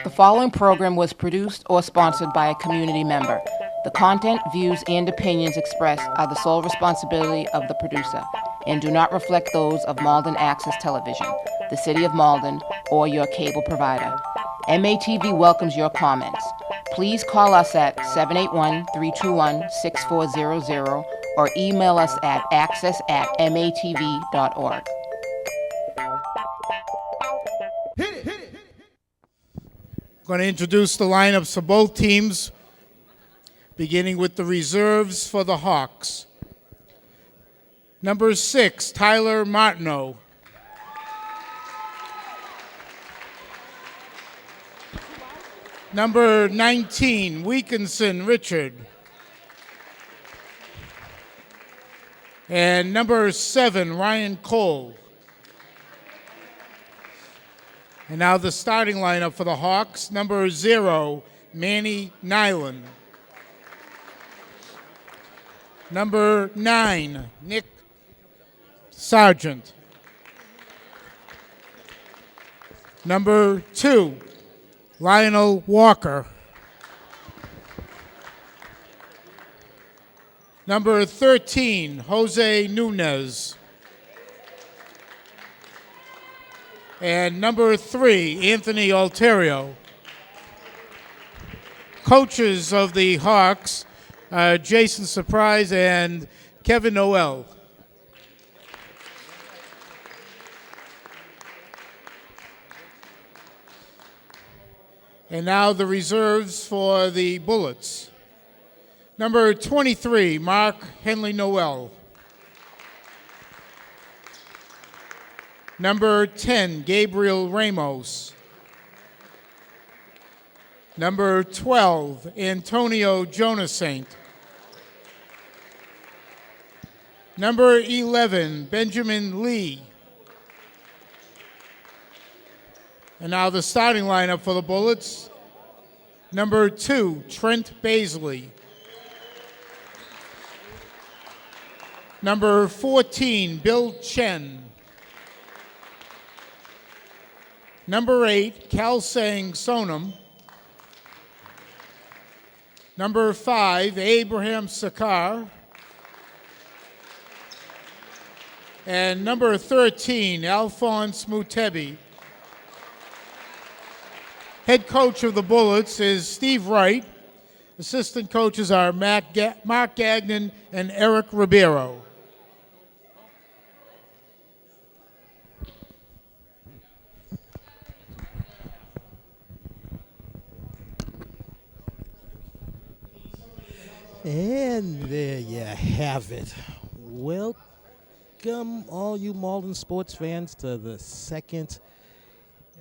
The following program was produced or sponsored by a community member. The content, views, and opinions expressed are the sole responsibility of the producer and do not reflect those of Malden Access Television, the City of Malden, or your cable provider. MATV welcomes your comments. Please call us at 781-321-6400 or email us at access@matv.org. Going to introduce the lineups for both teams, beginning with the reserves for the Hawks. Number 6, Tyler Martineau. Number 19, Weakinson Richard. And number 7, Ryan Cole. And now the starting lineup for the Hawks. Number 0, Manny Nyland. Number 9, Nick Sargent. Number 2, Lionel Walker. Number 13, Jose Nunez. And number 3, Anthony Alterio. Coaches of the Hawks, Jason Surprise and Kevin Noel. And now the reserves for the Bullets. Number 23, Mark Henley Noel. Number 10, Gabriel Ramos. Number 12, Antonio Jonasaint. Number 11, Benjamin Lee. And now the starting lineup for the Bullets. Number 2, Trent Baisley. Number 14, Bill Chen. Number 8, Kalsang Sonam. Number 5, Abraham Sakar. And number 13, Alphonse Mutebi. Head coach of the Bullets is Steve Wright. Assistant coaches are Mark Gagnon and Eric Ribeiro. And there you have it. Welcome, all you Malden sports fans, to the second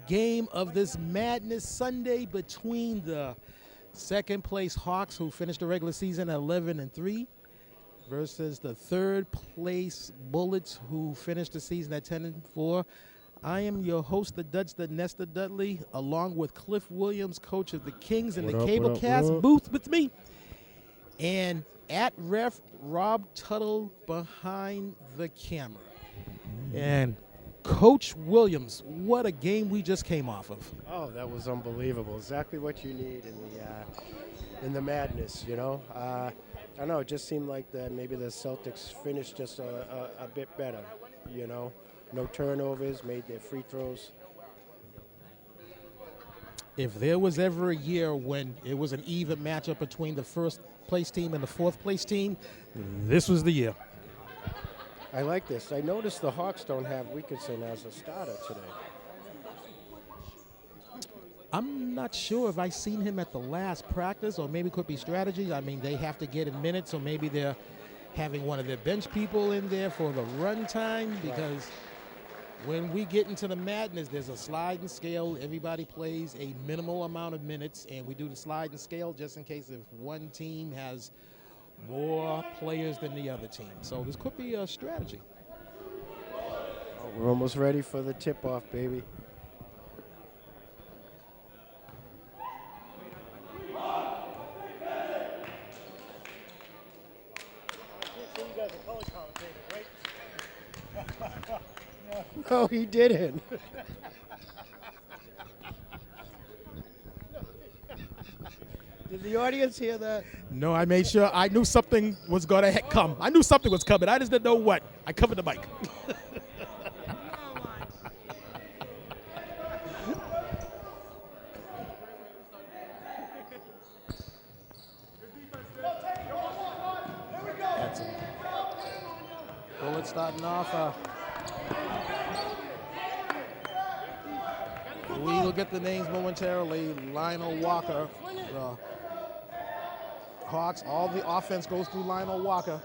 game of this Madness Sunday between the second place Hawks, who finished the regular season at 11-3, versus the third place Bullets, who finished the season at 10-4. I am your host, the Dutch, the Nestor Dudley, along with Cliff Williams, coach of the Kings, in the Cablecast booth with me. And at ref, Rob Tuttle behind the camera. And Coach Williams, what a game we just came off of. Oh, that was unbelievable. Exactly what you need in the madness, you know. I don't know, it just seemed like maybe the Celtics finished just a bit better, you know. No turnovers, made their free throws. If there was ever a year when it was an even matchup between the first place team and the fourth place team, this was the year. I like this. I noticed the Hawks don't have Weakinson as a starter today. I'm not sure if I've seen him at the last practice, or maybe it could be strategy. I mean, they have to get in minutes, or maybe they're having one of their bench people in there for the run time, because when we get into the madness, there's a sliding scale. Everybody plays a minimal amount of minutes, and we do the sliding scale just in case if one team has more players than the other team. So this could be a strategy. Oh, we're almost ready for the tip-off, baby. No, he didn't. Did the audience hear that? No, I made sure. I knew something was going to come. I knew something was coming. I just didn't know what. I covered the mic. That's it. Bullet starting off. We will get the names momentarily. Lionel Walker. Hawks, all the offense goes through Lionel Walker.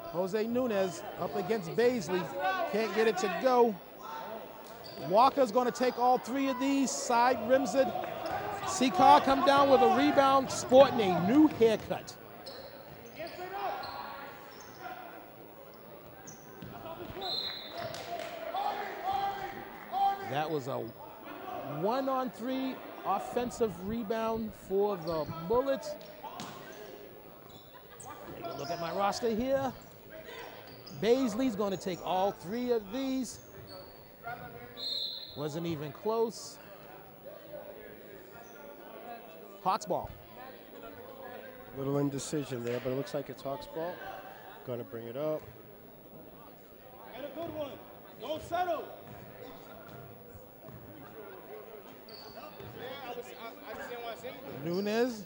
Jose Nunez up against Baisley. Can't get it to go. Walker's going to take all three of these. Side rims it. Sikar come down with a rebound, sporting a new haircut. That was a 1-on-3 offensive rebound for the Bullets. Take a look at my roster here. Baisley's going to take all three of these. Wasn't even close. Hawks ball. Little indecision there, but it looks like it's Hawks ball. Gonna bring it up. And a good one. Don't settle. I just didn't want to see him. Nunez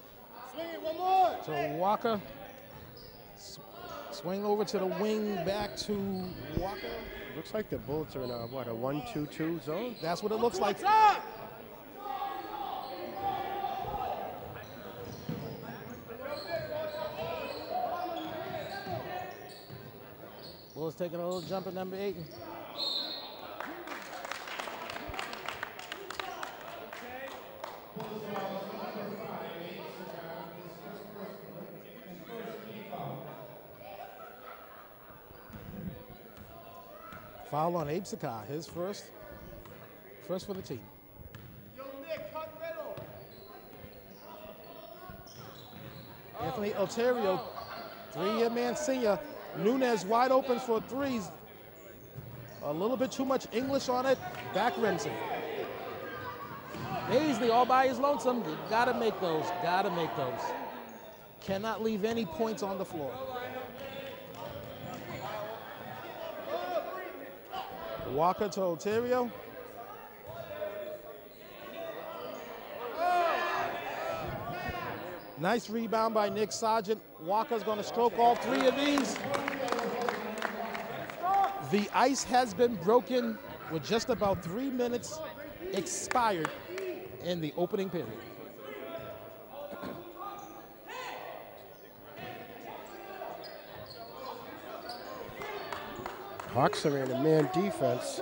Swing it one more. to Walker. Swing over to the wing, back to Walker. Looks like the Bullets are in a, what, a 1-2-2 zone? That's what it looks like. What's up? Bulls taking a little jump at number 8. Foul on Abe Sakar, his first for the team. Yo, Nick, cut middle. Anthony Alterio, 3-year man senior. Nunez wide open for threes. A little bit too much English on it. Back rims it. Baisley all by his lonesome. You gotta make those. Gotta make those. Cannot leave any points on the floor. Walker to Alterio. Nice rebound by Nick Sargent. Walker's going to stroke all three of these. The ice has been broken with just about 3 minutes expired in the opening period. Hawks are in a man defense.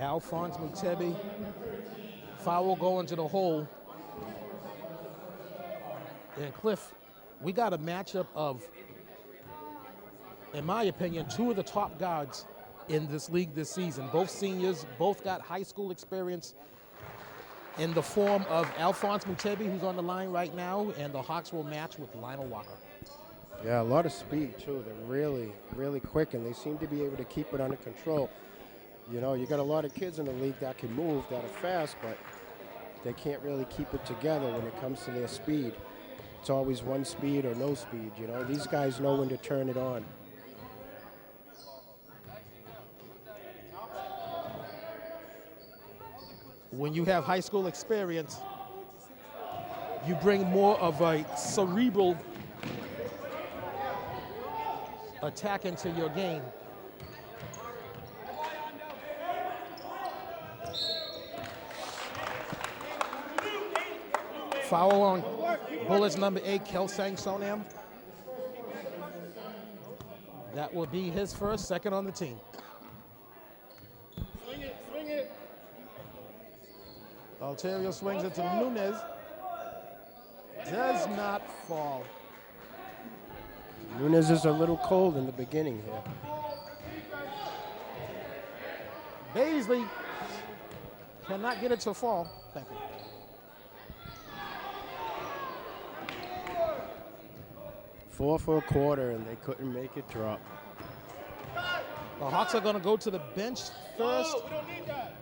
Alphonse Mutebi. Foul going to the hole. And Cliff, we got a matchup of, in my opinion, 2 of the top guards in this league this season. Both seniors, both got high school experience in the form of Alphonse Mutebi, who's on the line right now, and the Hawks will match with Lionel Walker. Yeah, a lot of speed, too. They're really, really quick, and they seem to be able to keep it under control. You know, you got a lot of kids in the league that can move, that are fast, but they can't really keep it together when it comes to their speed. It's always one speed or no speed, you know. These guys know when to turn it on. When you have high school experience, you bring more of a cerebral attack into your game. Foul on Bullets number 8, Kelsang Sonam. That will be his first, second on the team. Swing it, swing it. Alterio swings it to Nunez. Does not fall. Nunez is a little cold in the beginning here. Baisley cannot get it to fall. Thank you. Four for a quarter, and they couldn't make it drop. The Hawks are going to go to the bench first. We don't need that.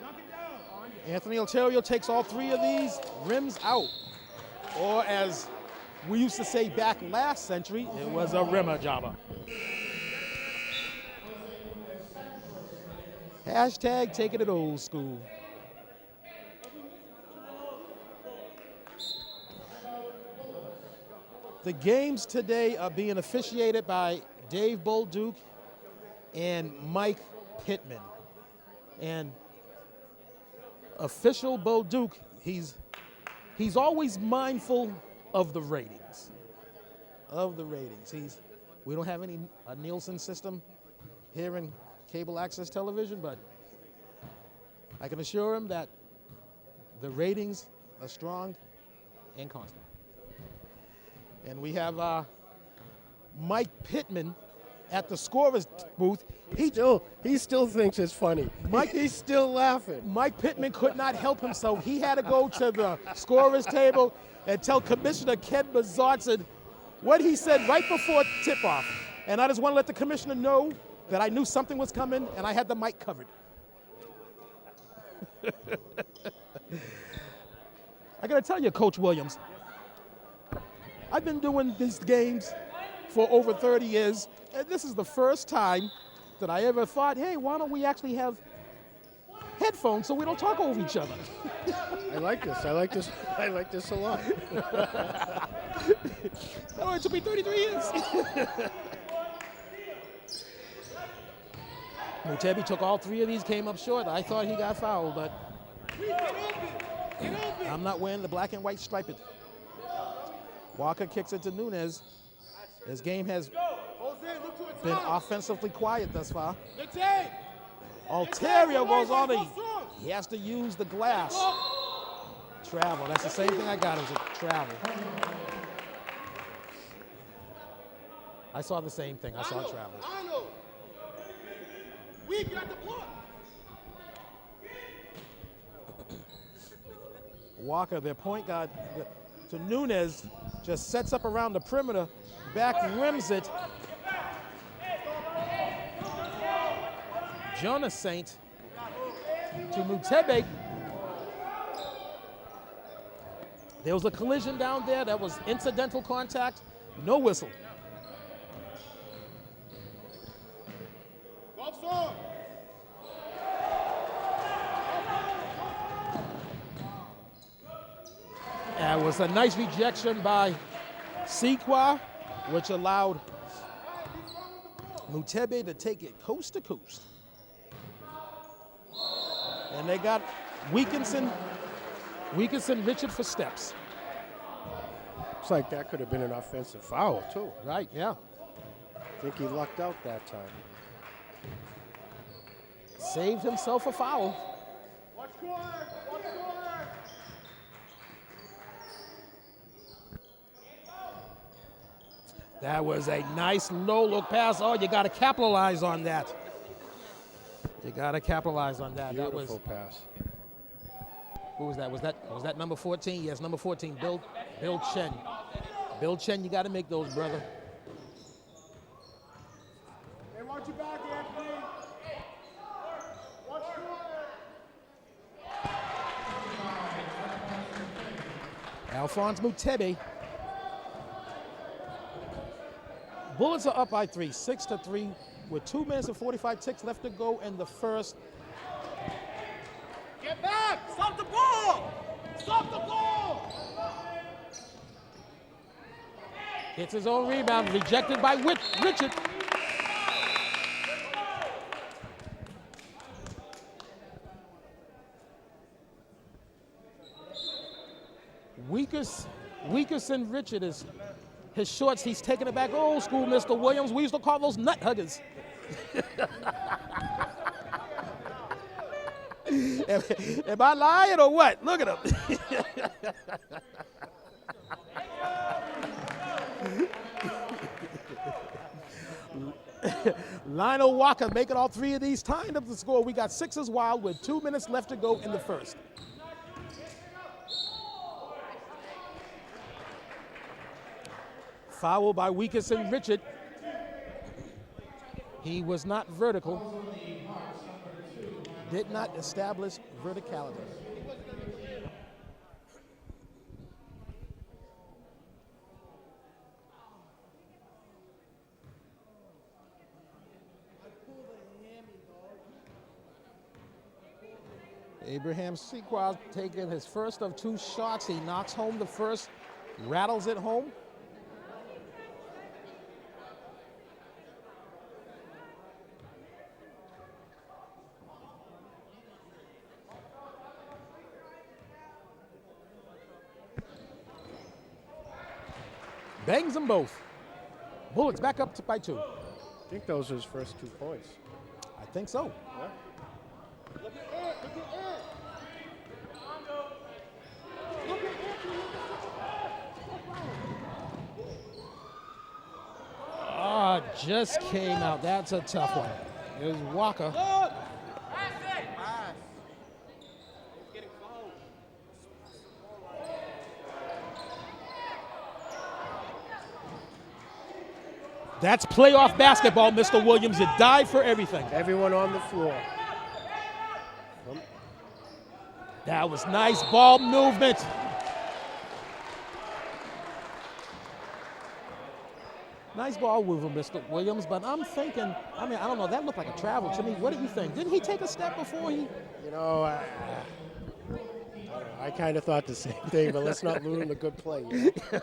Knock it down. Anthony Alterio takes all 3 of these, rims out. Or as we used to say back last century, it was a rimmer jobber. Hashtag taking it old school. The games today are being officiated by Dave Bolduc and Mike Pittman. And official Bolduc, he's always mindful of the ratings. We don't have a Nielsen system here in cable access television, but I can assure him that the ratings are strong and constant. And we have Mike Pittman at the scorer's booth. He still thinks it's funny. He's still laughing. Mike Pittman could not help himself. He had to go to the scorer's table and tell Commissioner Ken Bazartson what he said right before tip-off. And I just want to let the commissioner know that I knew something was coming and I had the mic covered. I got to tell you, Coach Williams, I've been doing these games for over 30 years, and this is the first time that I ever thought, hey, why don't we actually have headphones so we don't talk over each other? I like this. I like this a lot. Oh, it took me 33 years. Mutebi took all 3 of these, came up short. I thought he got fouled, but I'm not wearing the black and white striped. Walker kicks it to Nunez. His game has been offensively quiet thus far. Alterio goes on. He has to use the glass. Travel. That's the same thing I got. It was a travel. I saw the same thing. I saw travel. We got the block. Walker, their point guard, to Nunez, just sets up around the perimeter, back rims it. Jonas Saint to Mutebi. There was a collision down there that was incidental contact, no whistle. That was a nice rejection by Sequa, which allowed Mutebi to take it coast to coast. And they got Wilkinson Richard for steps. Looks like that could have been an offensive foul, too. Right, yeah. I think he lucked out that time. Saved himself a foul. Watch corner. That was a nice low-look pass. Oh, you got to capitalize on that. Beautiful pass. Who was that? Was that number 14? Yes, number 14, Bill Chen. Bill Chen, you got to make those, brother. Hey, watch your back, Anthony. Watch corner. Alphonse Mutebi. Bullets are up by 3, 6-3, with 2 minutes and 45 ticks left to go in the first. Get back! Stop the ball! Stop the ball! Hits his own rebound, rejected by Richard. Weakerson Richard is his shorts. He's taking it back old school, Mr. Williams. We used to call those nut huggers. Am I lying or what? Look at him. Lionel Walker making all 3 of these, tying up the score. We got Sixers Wild with 2 minutes left to go in the first. Foul by Wilkinson Richard. He was not vertical. Did not establish verticality. Abraham Sequoia taking his first of 2 shots. He knocks home the first, rattles it home. Bangs them both. Bullets back up by 2. I think those are his first 2 points. I think so. Yeah. Ah, just came out. That's a tough one. It was Walker. That's playoff basketball, Mr. Williams. You died for everything. Everyone on the floor. That was nice ball movement. Nice ball movement, Mr. Williams, but I'm thinking, I don't know, that looked like a travel to me. What do you think? Didn't he take a step before he? You know, I kind of thought the same thing, but let's not ruin the good play. You know?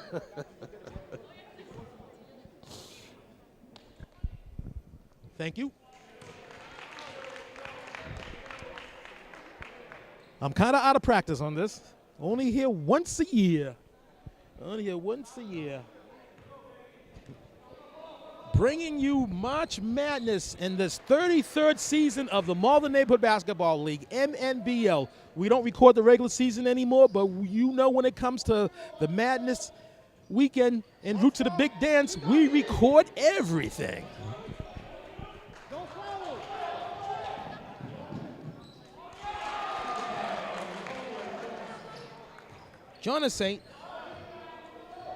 Thank you. I'm kind of out of practice on this. Only here once a year. Only here once a year. Bringing you March Madness in this 33rd season of the Malden Neighborhood Basketball League, MNBL. We don't record the regular season anymore, but you know when it comes to the Madness weekend en route to the big dance, we record everything. Jonas Saint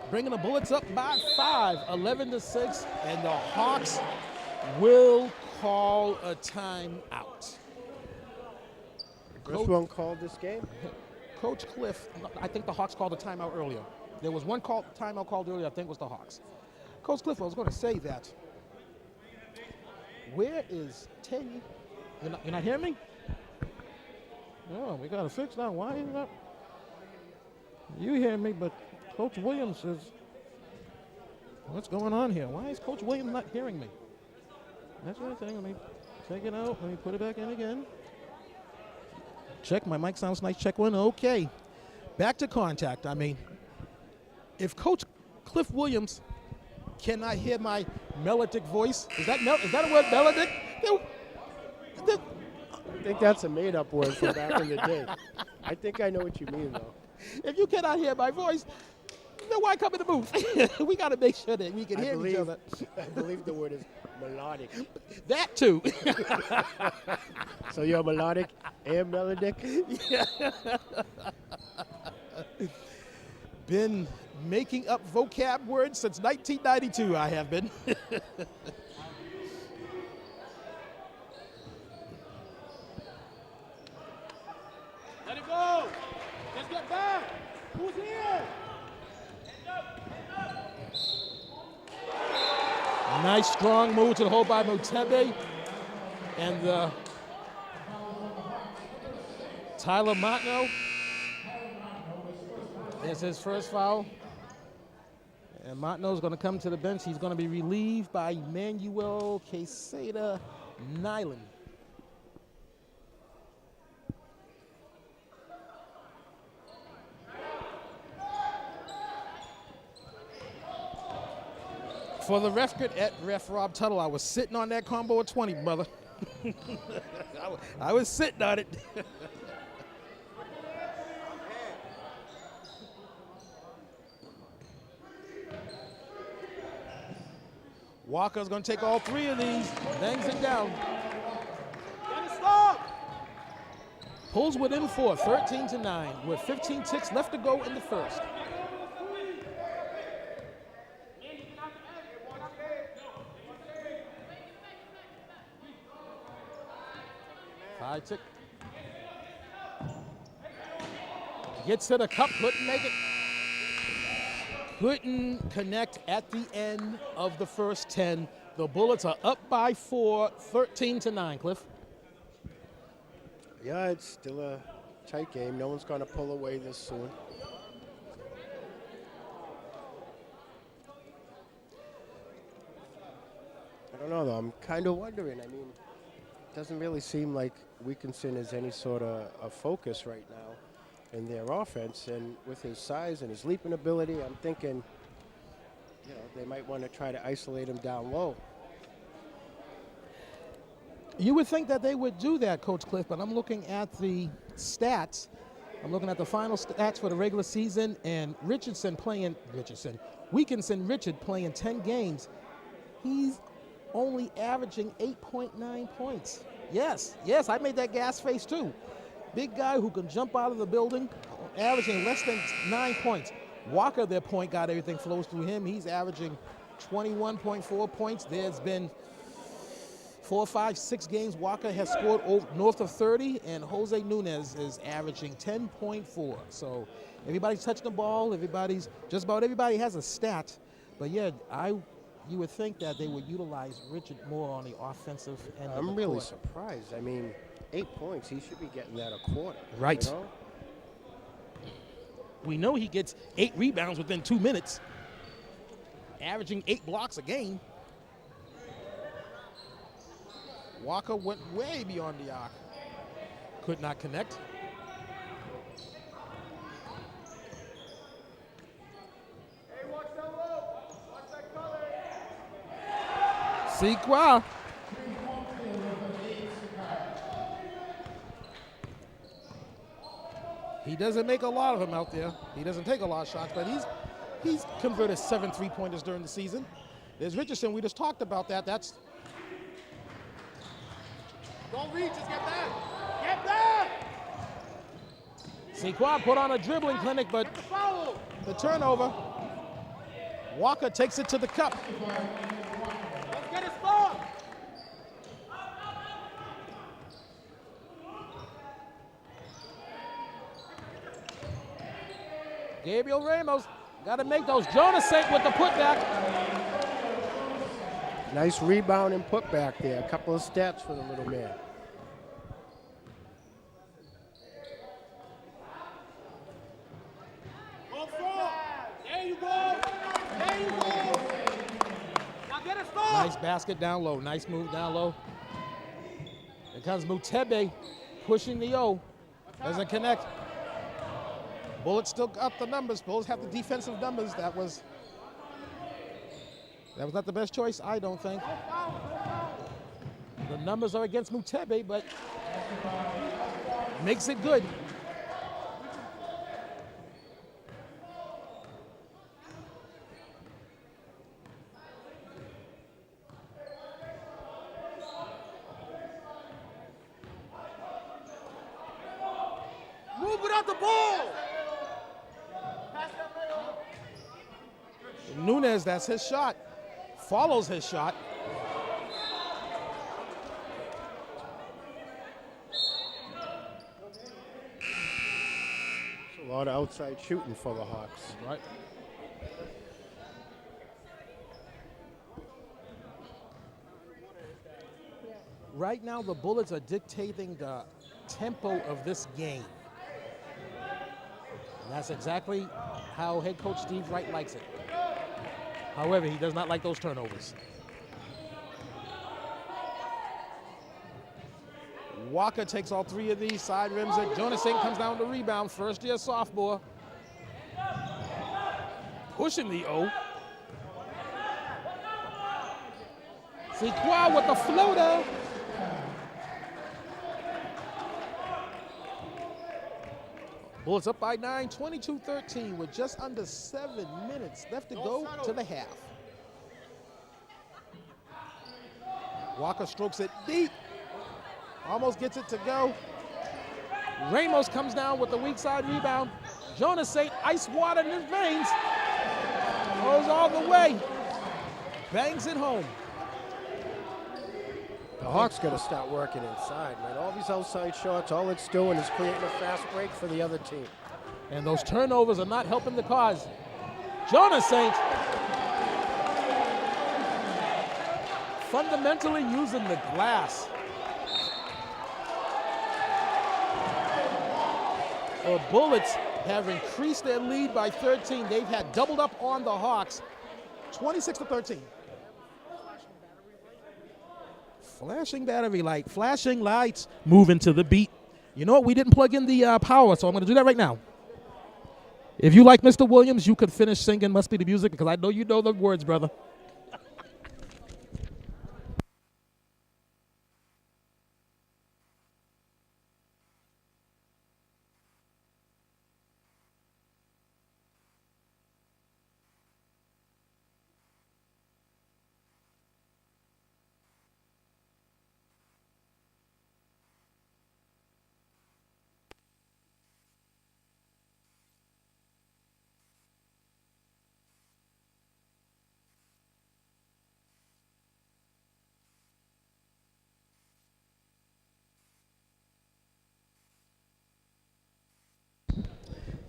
bringing the Bullets up by 5, 11-6, and the Hawks will call a timeout. First one called this game? Coach Cliff, I think the Hawks called a timeout earlier. There was one timeout called earlier, I think it was the Hawks. Coach Cliff, I was going to say that. Where is Teddy? You're not hearing me? Oh, we got to fix that. Why is that? You hear me, but Coach Williams says, what's going on here? Why is Coach Williams not hearing me? That's one thing. Let me take it out. Let me put it back in again. Check. My mic sounds nice. Check 1. Okay. Back to contact. If Coach Cliff Williams cannot hear my melodic voice, is that a word, melodic? I think that's a made-up word from back in the day. I think I know what you mean, though. If you cannot hear my voice, then why come in the booth? We got to make sure that we can hear each other. I believe the word is melodic. That too. So you're melodic and melodic? Been making up vocab words since 1992, I have been. Let it go. Let's get back. Who's here? Nice strong move to the hole by Mutembe. And Tyler Matno is his first foul. And Matno's going to come to the bench. He's going to be relieved by Emmanuel Quesada Nyland. For the record, at Ref Rob Tuttle, I was sitting on that combo of 20, brother. I was sitting on it. Walker's going to take all 3 of these, bangs it down. Pulls within 4, 13-9, with 15 ticks left to go in the first. High tick. Gets to the cup, couldn't make it. Couldn't connect at the end of the first 10. The Bullets are up by 4, 13-9, Cliff. Yeah, it's still a tight game. No one's going to pull away this soon. I don't know, though. I'm kind of wondering. I mean, it doesn't really seem like Wilkinson is any sort of a focus right now in their offense. And with his size and his leaping ability, I'm thinking, you know, they might want to try to isolate him down low. You would think that they would do that, Coach Cliff, but I'm looking at the stats. I'm looking at the final stats for the regular season, and Wilkinson Richard playing 10 games. He's only averaging 8.9 points. Yes, I made that gas face too. Big guy who can jump out of the building, averaging less than 9 points. Walker, their point guard, everything flows through him. He's averaging 21.4 points. There's been 4, 5, 6 games Walker has scored north of 30, and Jose Nunez is averaging 10.4. So everybody's touching the ball. Just about everybody has a stat. But yeah, you would think that they would utilize Richard more on the offensive end of the I'm really court. surprised. I mean, 8 points, he should be getting that a quarter. Right. You know? We know he gets 8 rebounds within 2 minutes, averaging 8 blocks a game. Walker went way beyond the arc. Could not connect. Hey, watch that low. Watch that color. Sequa. He doesn't make a lot of them out there. He doesn't take a lot of shots, but he's converted 7 3-pointers during the season. There's Richardson. We just talked about that. That's Don't reach, just get back. Get back. Sequa put on a dribbling clinic, but Get the foul. the turnover. Walker takes it to the cup. Let's get a spot. Gabriel Ramos got to make those. Jonas Saint with the putback. Nice rebound and putback there. A couple of stats for the little man. Go front. There you go. There you go. Now get a stop. Nice basket down low. Nice move down low. Here comes Mutebe pushing the O. Doesn't connect. Bullets still got the numbers. Bulls have the defensive numbers. That was not the best choice, I don't think. The numbers are against Mutebe, but makes it good. Move without the ball. Nunez, that's his shot. Follows his shot. A lot of outside shooting for the Hawks. Right. Right now, the Bullets are dictating the tempo of this game. And that's exactly how head coach Steve Wright likes it. However, he does not like those turnovers. Walker takes all 3 of these, side rims it. Jonas Saint comes down to rebound, first-year sophomore. Pushing the O. Sequa with the floater. Bullets up by 9, 22-13 with just under 7 minutes left to go to the half. Walker strokes it deep. Almost gets it to go. Ramos comes down with the weak side rebound. Jonas Saint, ice water in his veins. Goes all the way. Bangs it home. The Hawks got to start working inside, man. All these outside shots, all it's doing is creating a fast break for the other team. And those turnovers are not helping the cause. Jonas Saint fundamentally using the glass. The Bullets have increased their lead by 13. They've had doubled up on the Hawks, 26-13. Flashing battery light, flashing lights, moving to the beat. You know what? We didn't plug in the power, so I'm going to do that right now. If you like Mr. Williams, you could finish singing Must Be the Music, because I know you know the words, brother.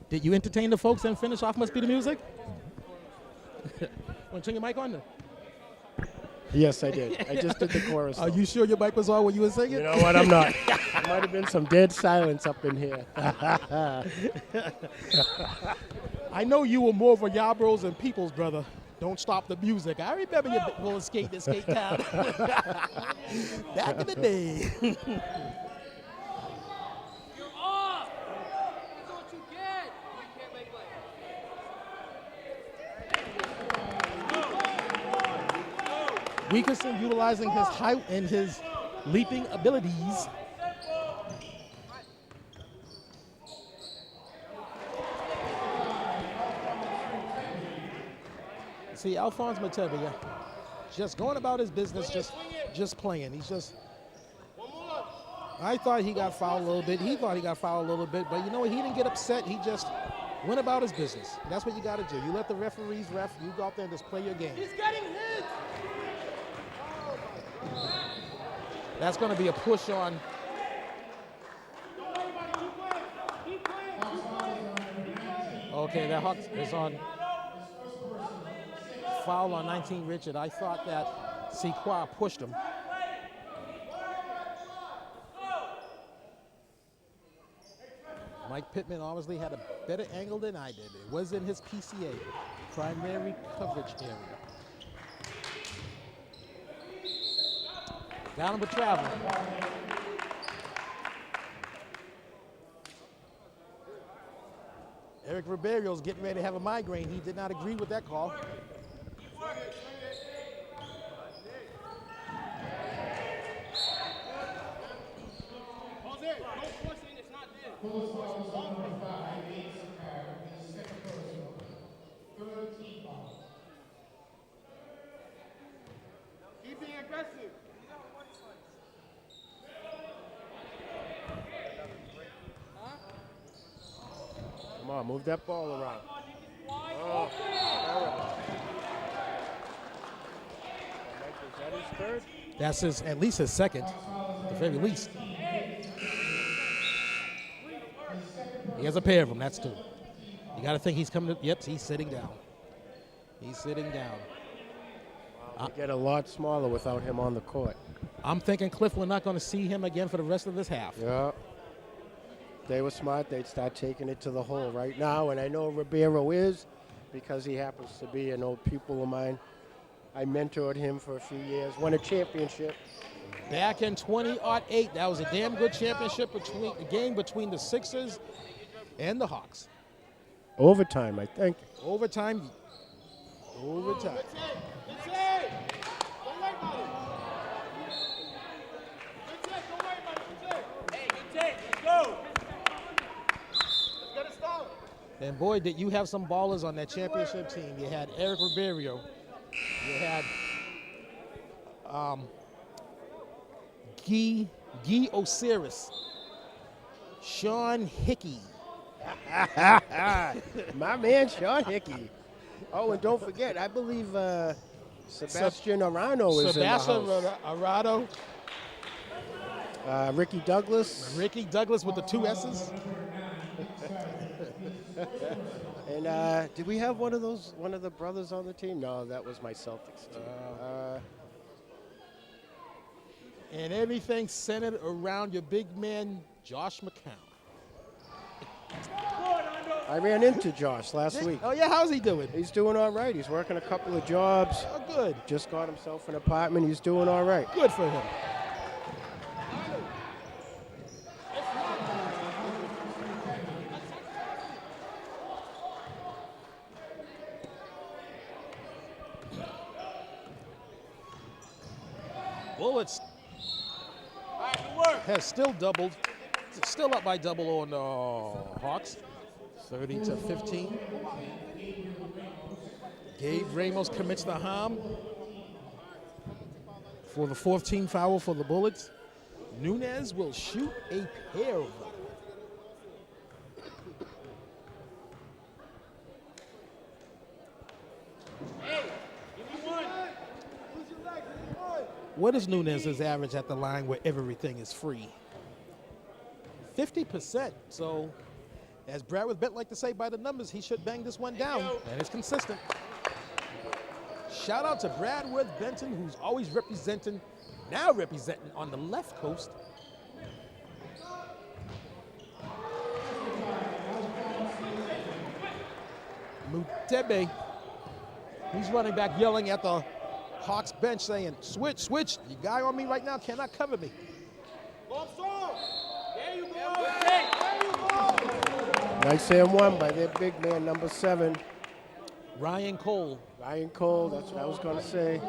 Did you entertain the folks and finish off Must Be the Music? Want to turn your mic on? Yes, I did. I just did the chorus. Are you sure your mic was on when you were singing? You know what? I'm not. There might have been some dead silence up in here. I know you were more of a Yarbroughs and Peoples, brother. Don't stop the music. I remember you going skate to Skate Town. Back in the day. Wilkerson utilizing his height and his leaping abilities. See, Alphonse Matevia just going about his business, just playing. He's just, I thought he got fouled a little bit. He thought he got fouled a little bit, but you know what? He didn't get upset. He just went about his business. That's what you got to do. You let the referees ref. You go out there and just play your game. He's getting hit. That's going to be a push on. Okay, that Hawks is on foul on 19 Richard. I thought that Sequoia pushed him. Mike Pittman obviously had a better angle than I did. It was in his PCA, primary coverage area. Down with travel. Eric Ribeiro's getting ready to have a migraine. He did not agree with that call. Keep being aggressive. Come on, move that ball around. Oh, is that his third? That's his, at least his second, at the very least. He has a pair of them, that's two. You got to think he's coming to, yep, he's sitting down. He's sitting down. We get a lot smaller without him on the court. I'm thinking, Cliff, we're not going to see him again for the rest of this half. Yeah. They were smart. They'd start taking it to the hole right now, and I know Ribeiro is because he happens to be an old pupil of mine. I mentored him for a few years, won a championship. Back in 2008, that was a damn good championship game between the Sixers and the Hawks. Overtime, I think. Overtime. Overtime. Don't worry about it. Hey, good take. Let's go. Let's get it started. And boy, did you have some ballers on that championship team. You had Eric Ribeiro. You had Guy Osiris. Sean Hickey. My man, Sean Hickey. Oh, and don't forget, I believe Sebastian Arano is Sebastian in the house. Arado. Ricky Douglas. Ricky Douglas with the 2 S's. And did we have one of the brothers on the team? No, that was my Celtics team. And everything centered around your big man, Josh McCown. I ran into Josh last week. Oh, yeah, how's he doing? He's doing all right. He's working a couple of jobs. Oh, good. Just got himself an apartment. He's doing all right. Good for him. Bullets has still doubled. It's still up by double on Hawks, 30-15. Gabe Ramos commits the harm for the 4th team foul for the Bullets. Nunez will shoot a pair of them. What is Nunez's average at the line where everything is free? 50%. So, as Brad would bet like to say by the numbers, he should bang this one down, and it's consistent. Shout out to Bradworth Benton, who's always now representing on the left coast. Mutebe, he's running back yelling at the Hawks bench saying, switch, switch. You guy on me right now cannot cover me. There you go. There you go. Nice and one by their big man, number 7. Ryan Cole. Ryan Cole, that's what I was going to say.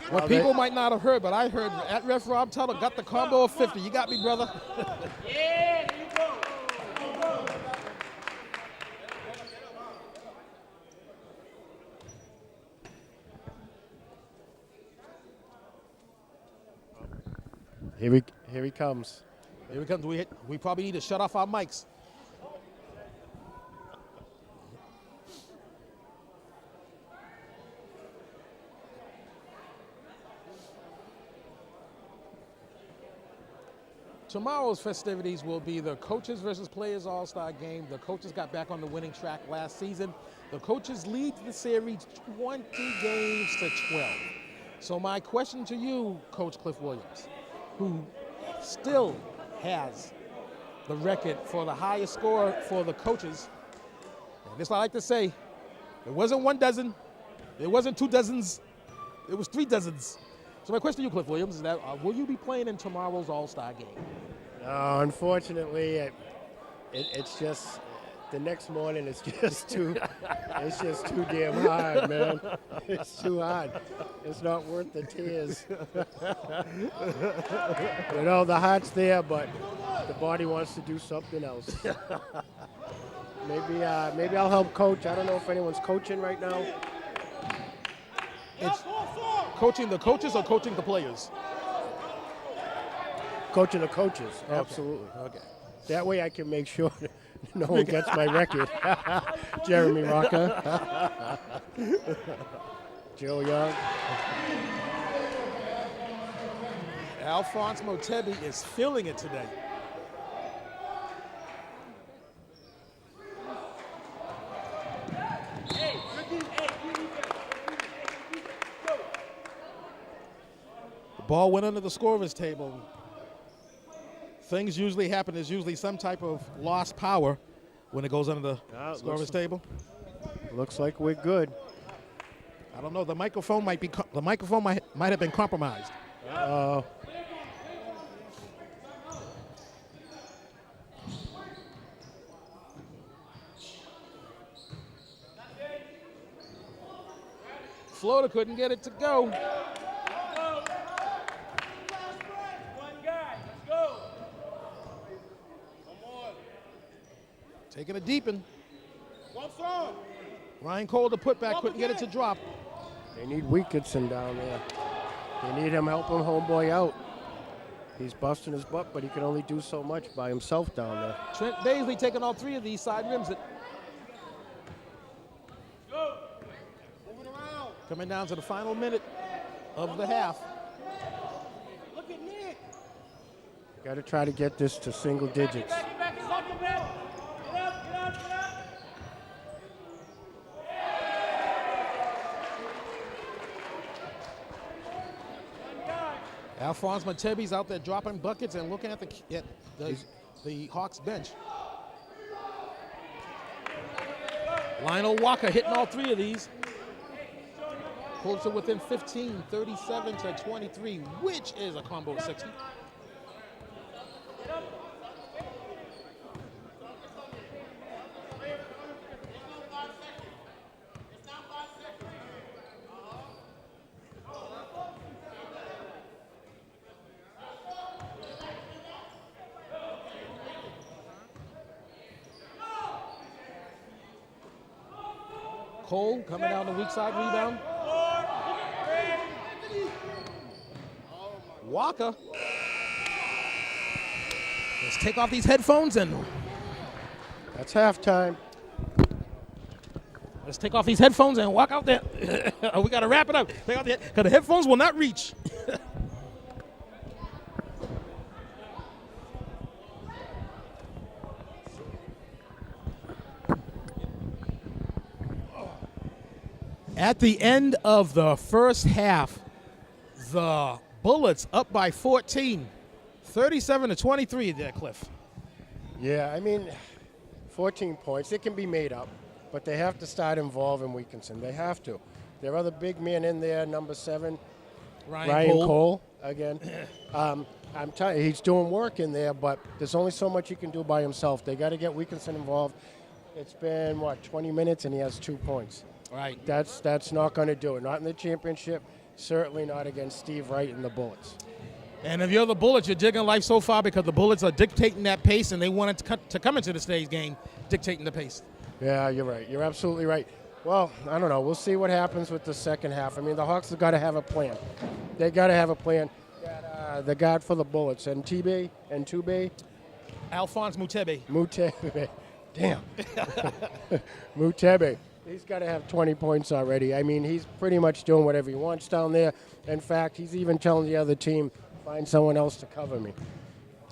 What people might not have heard, but I heard at Ref Rob Tuttle got the combo of 50. You got me, brother. Yeah, there you go. Here he comes. Here we come. We probably need to shut off our mics. Tomorrow's festivities will be the Coaches versus Players All-Star Game. The Coaches got back on the winning track last season. The Coaches lead the series 20 games to 12. So my question to you, Coach Cliff Williams, who still has the record for the highest score for the Coaches, and this I like to say, it wasn't 1 dozen, it wasn't 2 dozens, it was 3 dozens. So my question to you, Cliff Williams, is that will you be playing in tomorrow's All-Star Game? Unfortunately, it's just the next morning. It's just too damn hard, man. It's too hard. It's not worth the tears. You know, the heart's there, but the body wants to do something else. Maybe I'll help coach. I don't know if anyone's coaching right now. It's coaching the coaches or coaching the players? Coaching the coaches, Okay. absolutely. Okay. That way I can make sure no one gets my record. Jeremy Rocker. Joe Young. Alphonse Motebi is feeling it today. The ball went under the scorer's table. Things usually happen. There's usually some type of lost power when it goes under the scorer's table. Looks like we're good. I don't know. The microphone might have been compromised. Uh-oh. Florida couldn't get it to go. One guy, let's go. Come on. Taking a deepin'. One song. Ryan Cole, the putback, couldn't get it to drop. They need Weeketson down there. They need him helping homeboy out. He's busting his butt, but he can only do so much by himself down there. Trent Baisley taking all 3 of these side rims. Moving around. Coming down to the final minute of the half. Look at Nick. Got to try to get this to single digits. Get back, get back, get up. Get up, get up, get up. Alphonse Matebe's out there dropping buckets and looking at the Hawks bench. Lionel Walker hitting all 3 of these. Pulls it within 15, 37 to 23, which is a combo 60. Cole coming down the weak side rebound. Walker. Let's take off these headphones and That's halftime. let's take off these headphones and walk out there. We got to wrap it up. Take off because the headphones will not reach. At the end of the first half, the Bullets up by 14, 37 to 23 there, Cliff. Yeah, I mean, 14 points. It can be made up, but they have to start involving Wilkinson. They have to. There are other big men in there, number 7, Ryan Cole again. I'm telling you, he's doing work in there, but there's only so much he can do by himself. They got to get Wilkinson involved. It's been, 20 minutes, and he has 2 points. Right. That's not going to do it. Not in the championship. Certainly not against Steve Wright and the Bullets. And if you're the Bullets, you're digging life so far because the Bullets are dictating that pace, and they wanted to come into today's game dictating the pace. Yeah, you're right. You're absolutely right. Well, I don't know. We'll see what happens with the second half. I mean, the Hawks have got to have a plan. They got to have a plan. The guard for the Bullets, and Tube, Alphonse Mutebe. Mutebe. Damn. Mutebe. He's got to have 20 points already. I mean, he's pretty much doing whatever he wants down there. In fact, he's even telling the other team, find someone else to cover me.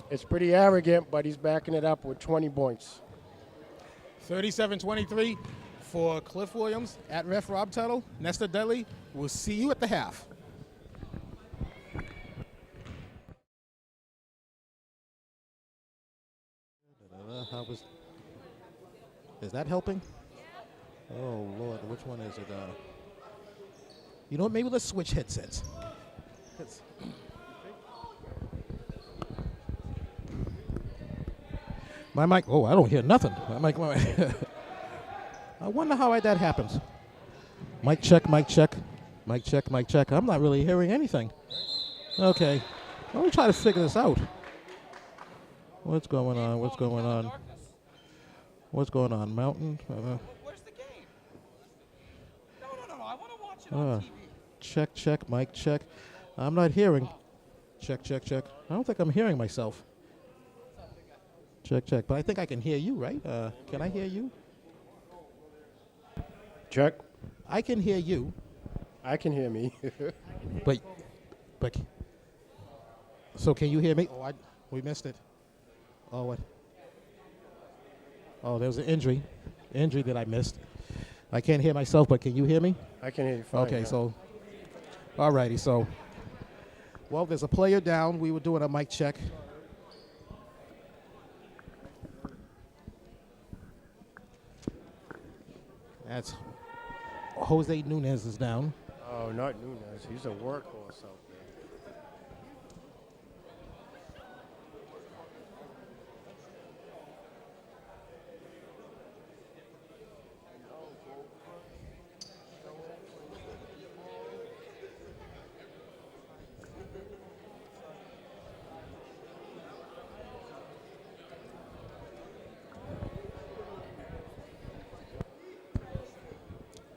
It's pretty arrogant, but he's backing it up with 20 points. 37-23 for Cliff Williams. At ref Rob Tuttle, Nestor Dudley. We'll see you at the half. Is that helping? Oh, Lord, which one is it? You know what? Maybe let's switch headsets. My mic, I don't hear nothing. My mic. I wonder how that happens. Mic check, mic check. Mic check, mic check. I'm not really hearing anything. Okay. Let me try to figure this out. What's going on? What's going on? What's going on? Mountain? Where's the game? No. I want to watch it on TV. Check, check, mic check. I'm not hearing. Check, check, check. I don't think I'm hearing myself. Check, check. But I think I can hear you, right? Can I hear you? Check. I can hear you. I can hear me. But, so can you hear me? Oh, we missed it. Oh, what? Oh, there was an injury that I missed. I can't hear myself, but can you hear me? I can hear you fine. Okay, yeah. so, all righty. So, well, there's a player down. We were doing a mic check. That's Jose Nunez is down. Oh, not Nunez. He's a workhorse out there.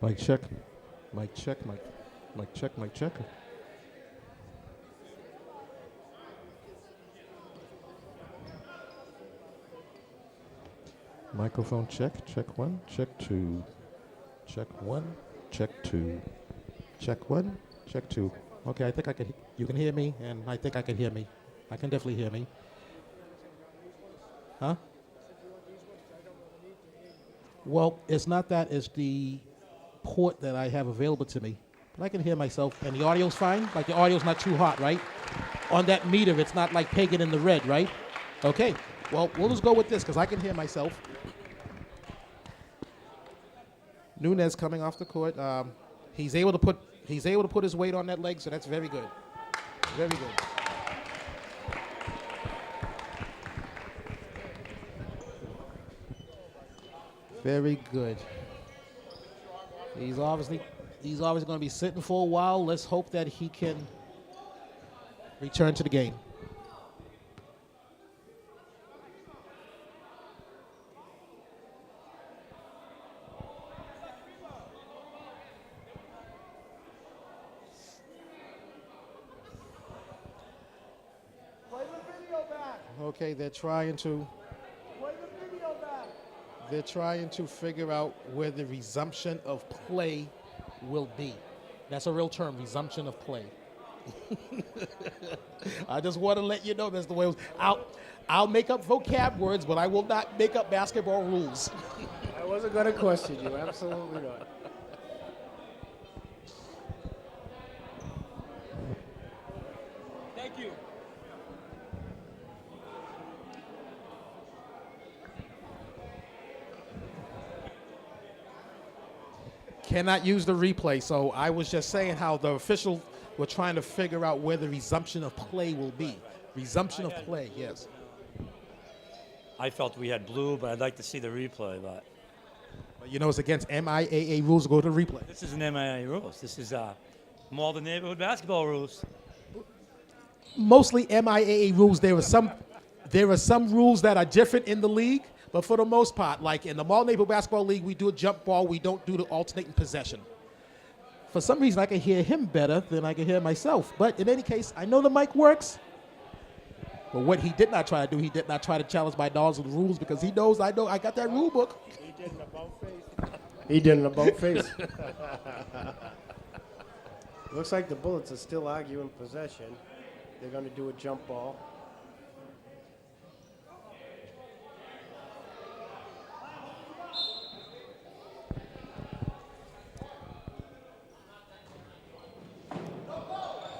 Mic check. Mic check. Mic check. Mic check. Microphone check. Check one. Check two. Check one. Check two. Check one. Check two. Okay, I think I can. You can hear me, and I think I can hear me. I can definitely hear me. Huh? Well, it's not that. It's the port that I have available to me. But I can hear myself, and the audio's fine. Like the audio's not too hot, right? On that meter, it's not like pegging in the red, right? Okay. Well, we'll just go with this because I can hear myself. Nunez coming off the court. He's able to put his weight on that leg, so that's very good. Very good. Very good. He's obviously going to be sitting for a while. Let's hope that he can return to the game. Okay, they're trying to figure out where the resumption of play will be. That's a real term, resumption of play. I just want to let you know that's the way it was. I'll make up vocab words, but I will not make up basketball rules. I wasn't going to question you. Absolutely not. Thank you. Cannot use the replay, so I was just saying how the officials were trying to figure out where the resumption of play will be. Resumption of play, yes. I felt we had blue, but I'd like to see the replay. But But you know, it's against MIAA rules to go to the replay. this isn't MIA rules. This is Malden neighborhood basketball rules. Mostly MIAA rules. There are some rules that are different in the league, but for the most part, like in the Mall Neighborhood Basketball League, we do a jump ball. We don't do the alternating possession. For some reason, I can hear him better than I can hear myself. But in any case, I know the mic works. But what he did not try to do, he did not try to challenge my knowledge of the rules because he knows I got that rule book. He did an about face. He did an about face. Looks like the Bullets are still arguing possession. They're going to do a jump ball.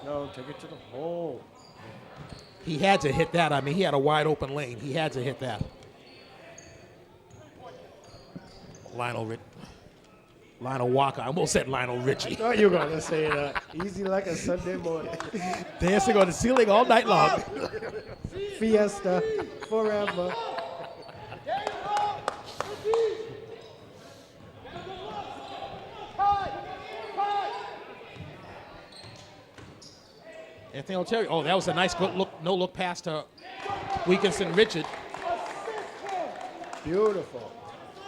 No, take it to the hole. He had to hit that. I mean, he had a wide open lane. He had to hit that. Lionel Walker. I almost said Lionel Richie. I thought you were going to say that. Easy like a Sunday morning. Dancing on the ceiling all night long. Fiesta forever. Anthony Otero. Oh, that was a nice good look. No look pass to Wilkinson Richard. Beautiful.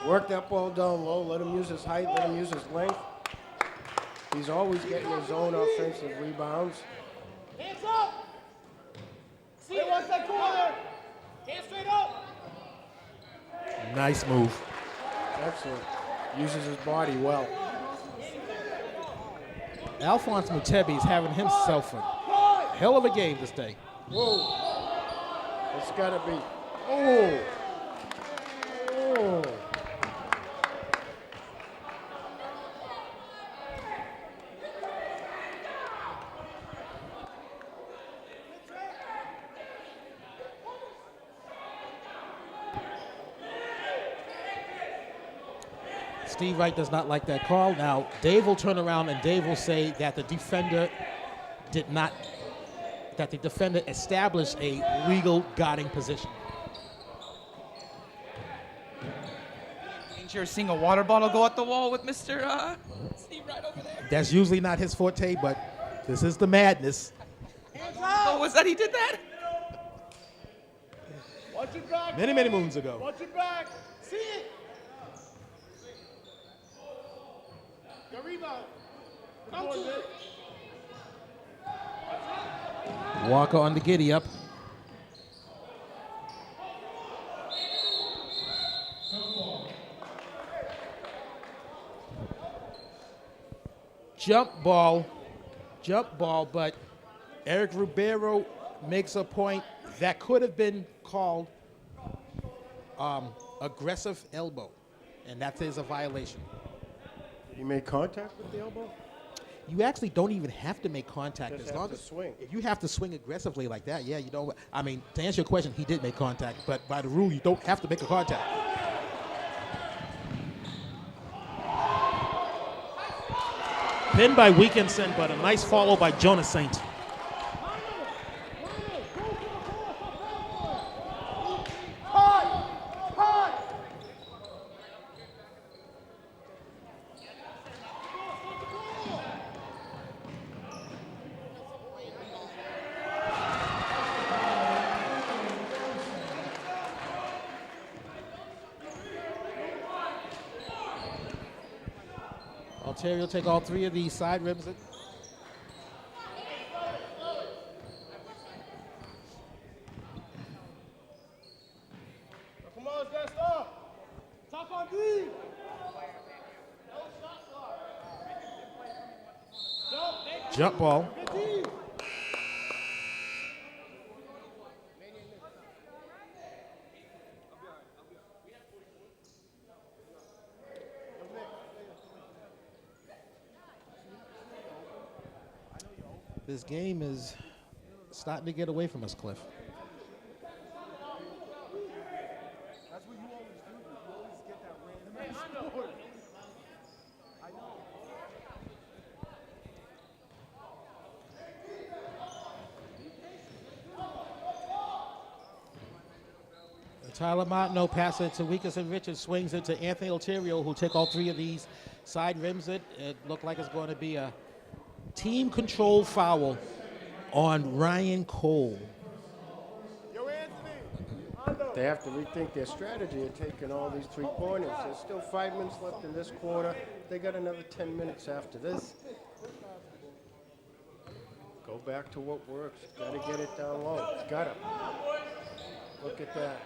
Work that ball down low. Let him use his height. Let him use his length. He's always getting his own offensive rebounds. Hands up. See it. What's that corner? Hands straight up. Nice move. Excellent. Uses his body well. Alphonse Mutebi is having himself a hell of a game this day. Whoa. It's got to be. Oh. Oh. Steve Wright does not like that call. Now, Dave will turn around and Dave will say that the defender established a legal guarding position. Ain't you seeing a water bottle go at the wall with Mr. Steve Wright over there? That's usually not his forte, but this is the madness. Oh, was that he did that? Watch your back. Many, many moons ago. Watch your back. See it. Good rebound. Come to it. Walker on the giddy up. jump ball, but Eric Ribeiro makes a point that could have been called aggressive elbow, and that is a violation. You made contact with the elbow? You actually don't even have to make contact Just as have long to as swing. If you have to swing aggressively like that, yeah, you don't. I mean, to answer your question, he did make contact, but by the rule, you don't have to make a contact. Pinned by Weekendson, but a nice follow by Jonas Saint. Ontario take all three of these side rims. Come on, let's stop. Talk on D. Jump ball. This game is starting to get away from us, Cliff. That's what you always do. You always get that random. I know. I know. Tyler Martineau passes it to Weekendson Richards, swings it to Anthony Alterio, who take all three of these side rims. It looked like it's going to be a team control foul on Ryan Cole. Yo, Anthony. They have to rethink their strategy of taking all these three-pointers. There's still 5 minutes left in this quarter. They got another 10 minutes after this. Go back to what works. Got to get it down low. Got it. Look at that.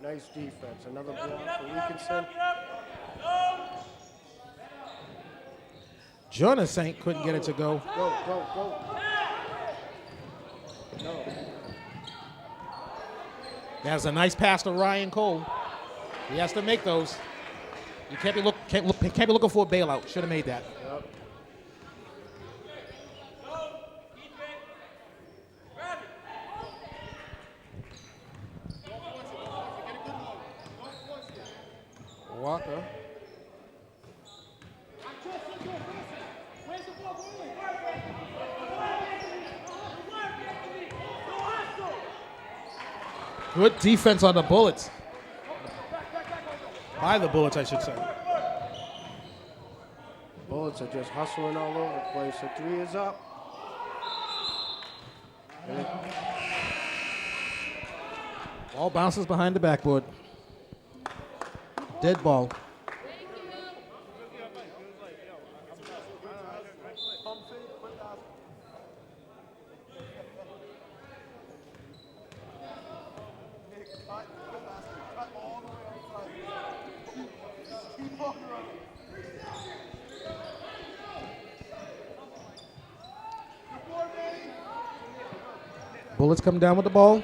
Nice defense. Another block for Weekendson. Jonas Saint couldn't get it to go. Go, go, go. No. That's a nice pass to Ryan Cole. He has to make those. You can't be looking for a bailout. Should have made that. Yep. Walker. Good defense on the Bullets. By the Bullets, I should say. Bullets are just hustling all over the place. The three is up. Ball bounces behind the backboard. Dead ball. Bullets come down with the ball.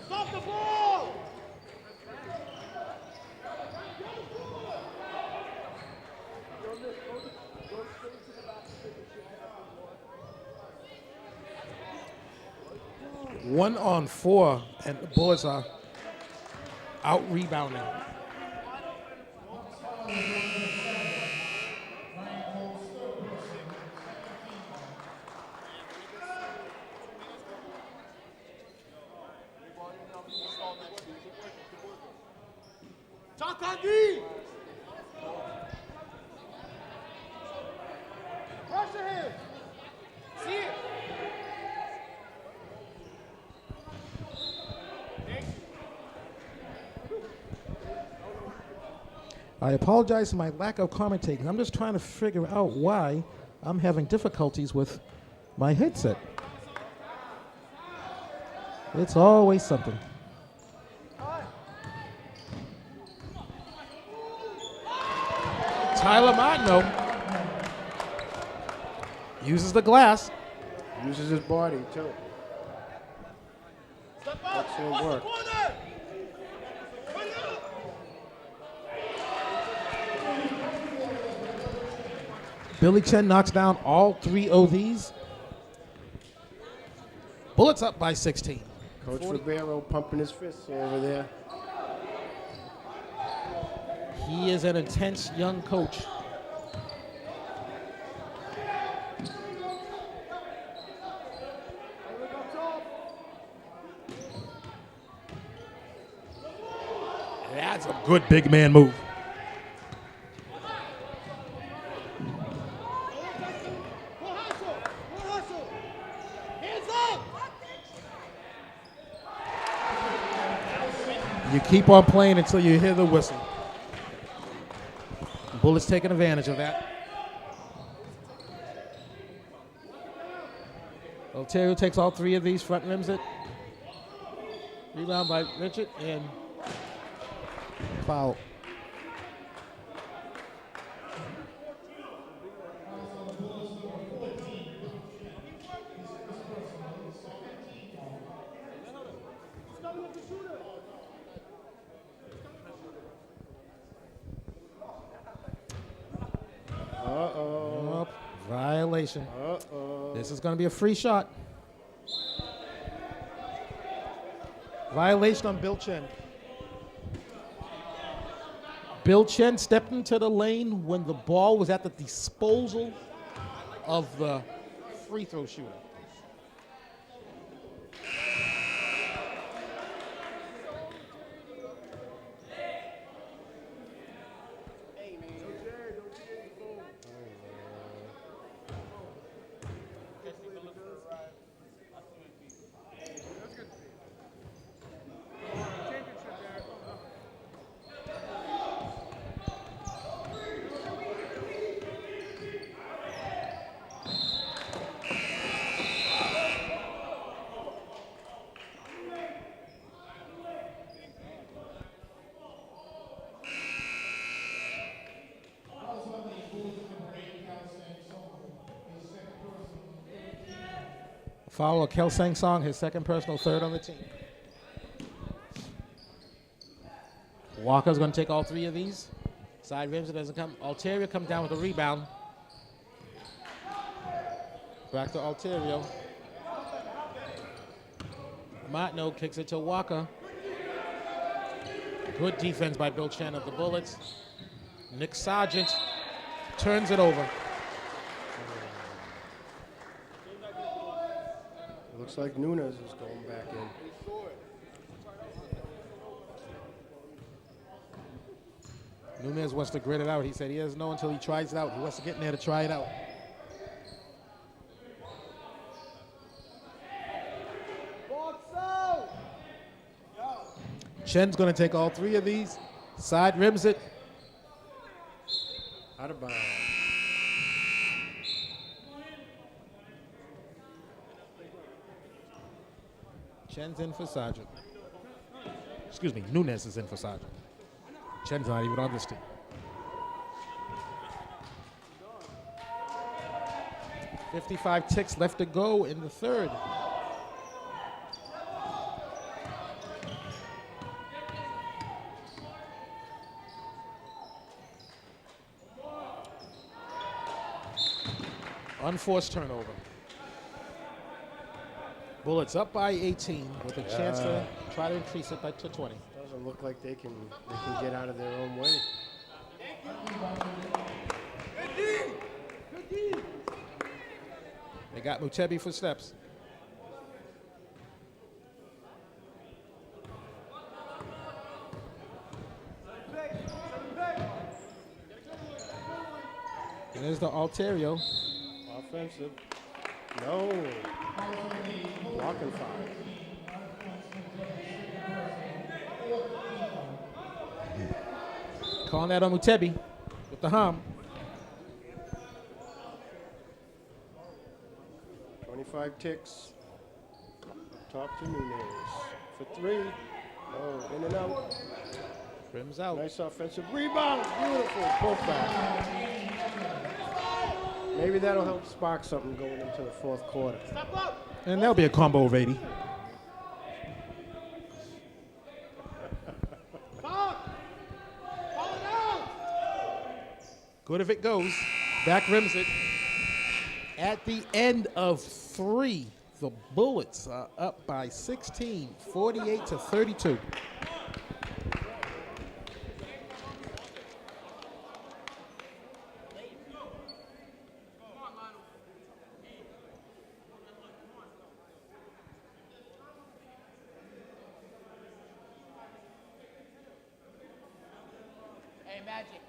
Stop the ball! One on four, and the Bullets are out rebounding. Talk on D! Pressure him! See it! I apologize for my lack of commentating. I'm just trying to figure out why I'm having difficulties with my headset. It's always something. Tyler Martineau uses the glass. Uses his body, too. Excellent work. Billy Chen knocks down all 3 of these. Bullets up by 16. Coach Ribeiro pumping his fists over there. He is an intense young coach. That's a good big man move. You keep on playing until you hear the whistle. Bullets taking advantage of that. Ontario takes all 3 of these, front rims it. Rebound by Richard and foul. Uh-oh. Violation. Uh-oh. This is going to be a free shot. Violation on Bill Chen. Bill Chen stepped into the lane when the ball was at the disposal of the free throw shooter. Foul of Kel Sang Song, his second personal, third on the team. Walker's going to take all 3 of these. Side rims, it doesn't come. Alterio comes down with a rebound. Back to Alterio. Martineau kicks it to Walker. Good defense by Bill Chen of the Bullets. Nick Sargent turns it over. Looks like Nunes is going back in. Nunes wants to grit it out. He said he doesn't know until he tries it out. He wants to get in there to try it out. Chen's going to take all 3 of these. Side rims it. Out of bounds. Chen's in for Sargent. Excuse me, Nunes is in for Sargent. Chen's not even on this team. .55 ticks left to go in the third. Unforced turnover. Bullets up by 18 with a chance to try to increase it to 20. Doesn't look like they can get out of their own way. They got Mutebi for steps. And there's the Alterio. Offensive. No. Blocking foul. Calling that on Mutebi with the hum. 25 ticks. Up top to Nunes. For 3. Oh, in and out. Rims out. Nice offensive rebound. Beautiful putback. Maybe that'll help spark something going into the fourth quarter. And that'll be a combo of 80. Good if it goes. Back rims it. At the end of 3, the Bullets are up by 16, 48-32. Hey, Magic.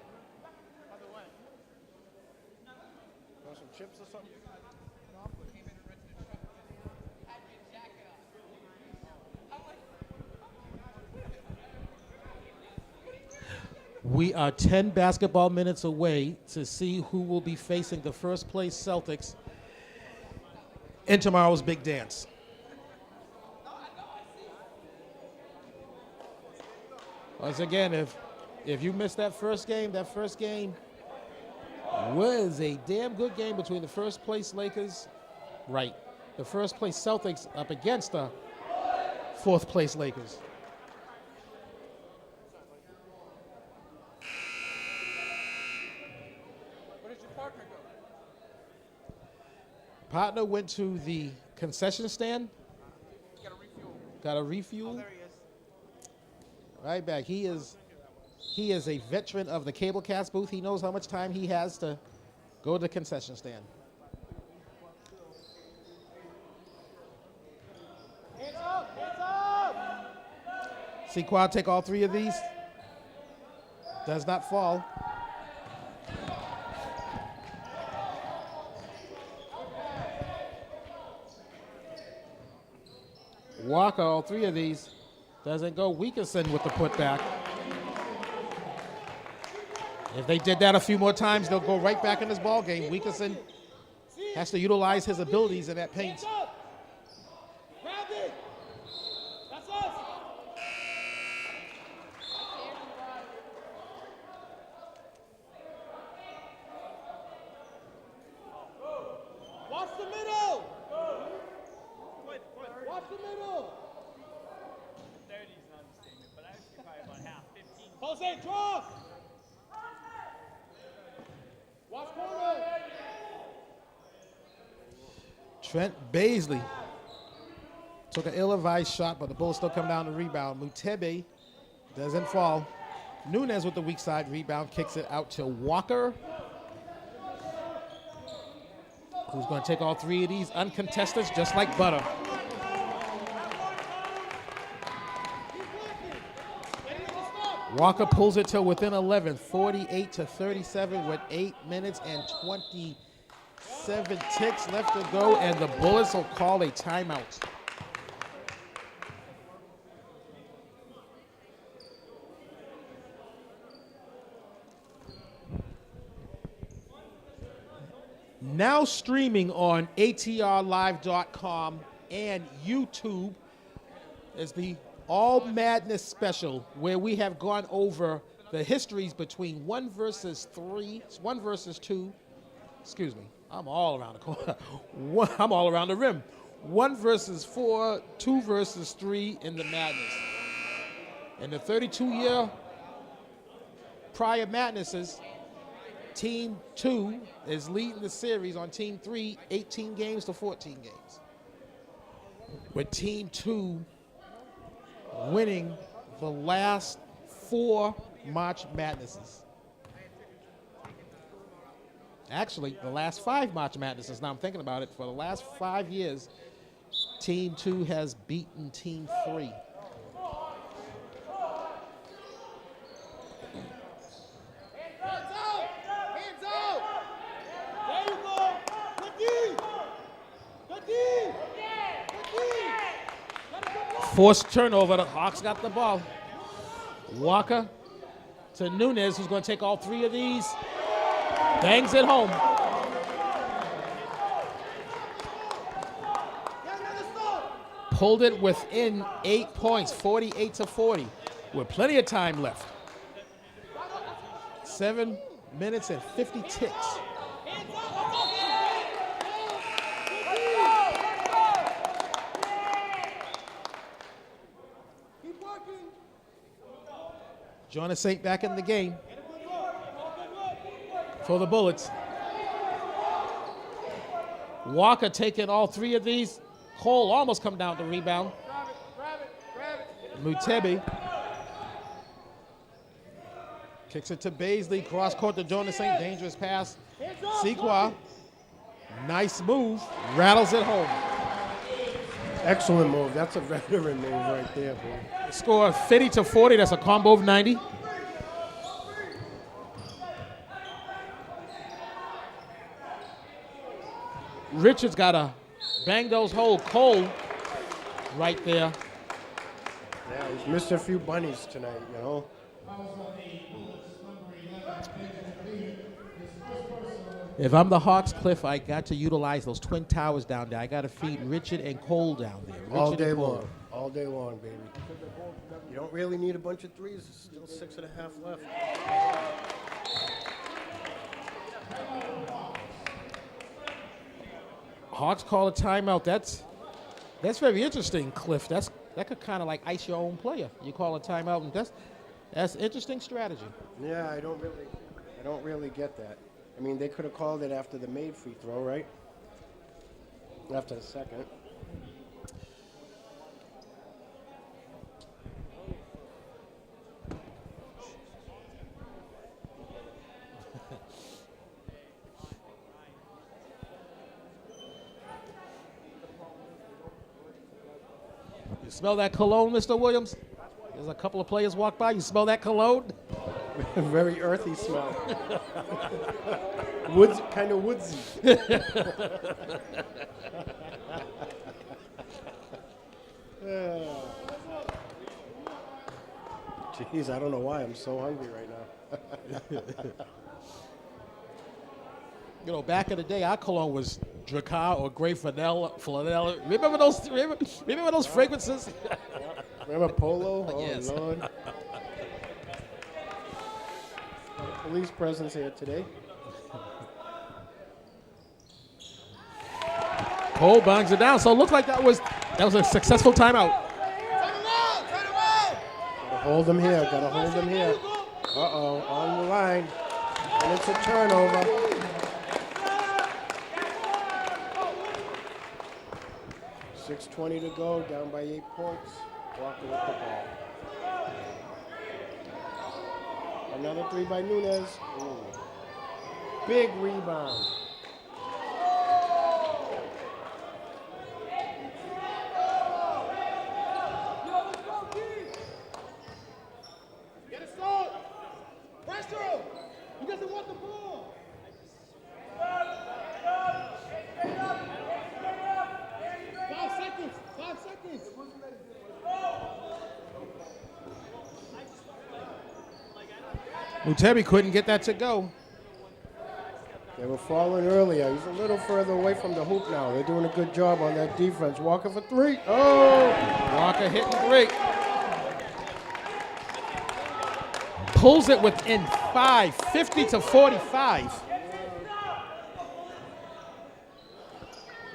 Want some chips or something? We are 10 basketball minutes away to see who will be facing the first place Celtics in tomorrow's big dance. Once again, if you missed that first game was a damn good game between the first place Lakers, the first place Celtics up against the fourth place Lakers. Where did your partner go? Partner went to the concession stand, You gotta refuel. got a refuel. Oh, there he is. Right back. He is a veteran of the cable cast booth. He knows how much time he has to go to the concession stand. Hands up! Hands up! See Quad take all 3 of these. Does not fall. Walker, all 3 of these. Doesn't go. Weakerson with the putback. If they did that a few more times, they'll go right back in this ball game. Weakerson has to utilize his abilities in that paint. Grab it! That's us! Watch the middle! Watch the middle! 30 is an understatement, but I would say probably about half, 15. Jose, cross! Watch corner! Trent Baisley took an ill-advised shot, but the Bulls still come down to rebound. Mutebe doesn't fall. Nunez with the weak side rebound kicks it out to Walker, who's going to take all 3 of these uncontested just like butter. Walker pulls it to within 11, 48-37 with 8 minutes and 27 ticks left to go, and the Bullets will call a timeout. Now streaming on atrlive.com and YouTube is the All Madness special, where we have gone over the histories between 1 versus 2. Excuse me, I'm all around the corner. I'm all around the rim. 1 versus 4, 2 versus 3 in the Madness. In the 32-year prior Madnesses, Team 2 is leading the series on Team 3, 18 games to 14 games. With Team 2 winning the last 4 March Madnesses. Actually, the last 5 March Madnesses. Now I'm thinking about it. For the last 5 years, Team 2 has beaten Team 3. Forced turnover. The Hawks got the ball. Walker to Nunez, who's going to take all 3 of these. Bangs it home. Pulled it within 8 points, 48-40, with plenty of time left. 7 minutes and 50 ticks. Jonas Saint back in the game for the Bullets. Walker taking all 3 of these. Cole almost come down to rebound. Mutebi kicks it to Baisley. Cross court to Jonas Saint. Dangerous pass. Sequa. Nice move. Rattles it home. Excellent move. That's a veteran move right there, boy. Score 50-40. That's a combo of 90. Richards got to bang those hole. Cole right there. Yeah, he's missed a few bunnies tonight, you know. If I'm the Hawks, Cliff, I got to utilize those twin towers down there. I got to feed Richard and Cole down there. All Richard day and Cole. long. All day long, baby. You don't really need a bunch of threes. There's still 6.5 left. Hawks call a timeout. That's very interesting, Cliff. That could kind of like ice your own player. You call a timeout, and that's interesting strategy. Yeah, I don't really get that. I mean, they could have called it after the made free throw, right? After the second. You smell that cologne, Mr. Williams? There's a couple of players walk by. You smell that cologne? Very earthy smell. Woods, kind of woodsy. Jeez, I don't know why I'm so hungry right now. You know, back in the day, our cologne was Dracar or Grey Flanella. Remember those fragrances? Remember Polo? Oh, Yes. Lord. Police presence here today. Cole bangs it down. So it looked like that was a successful timeout. Gotta hold him here. Gotta hold him here. Uh-oh, on the line. And it's a turnover. .6:20 to go, down by 8 points. Walker with the ball. Another 3 by Nunez. Ooh. Big rebound. Get it started. Pressure him. He doesn't want the ball. 5 seconds. 5 seconds. Mutebi couldn't get that to go. They were falling earlier. He's a little further away from the hoop now. They're doing a good job on that defense. Walker for 3. Oh! Walker hitting 3. Pulls it within 5, 50-45.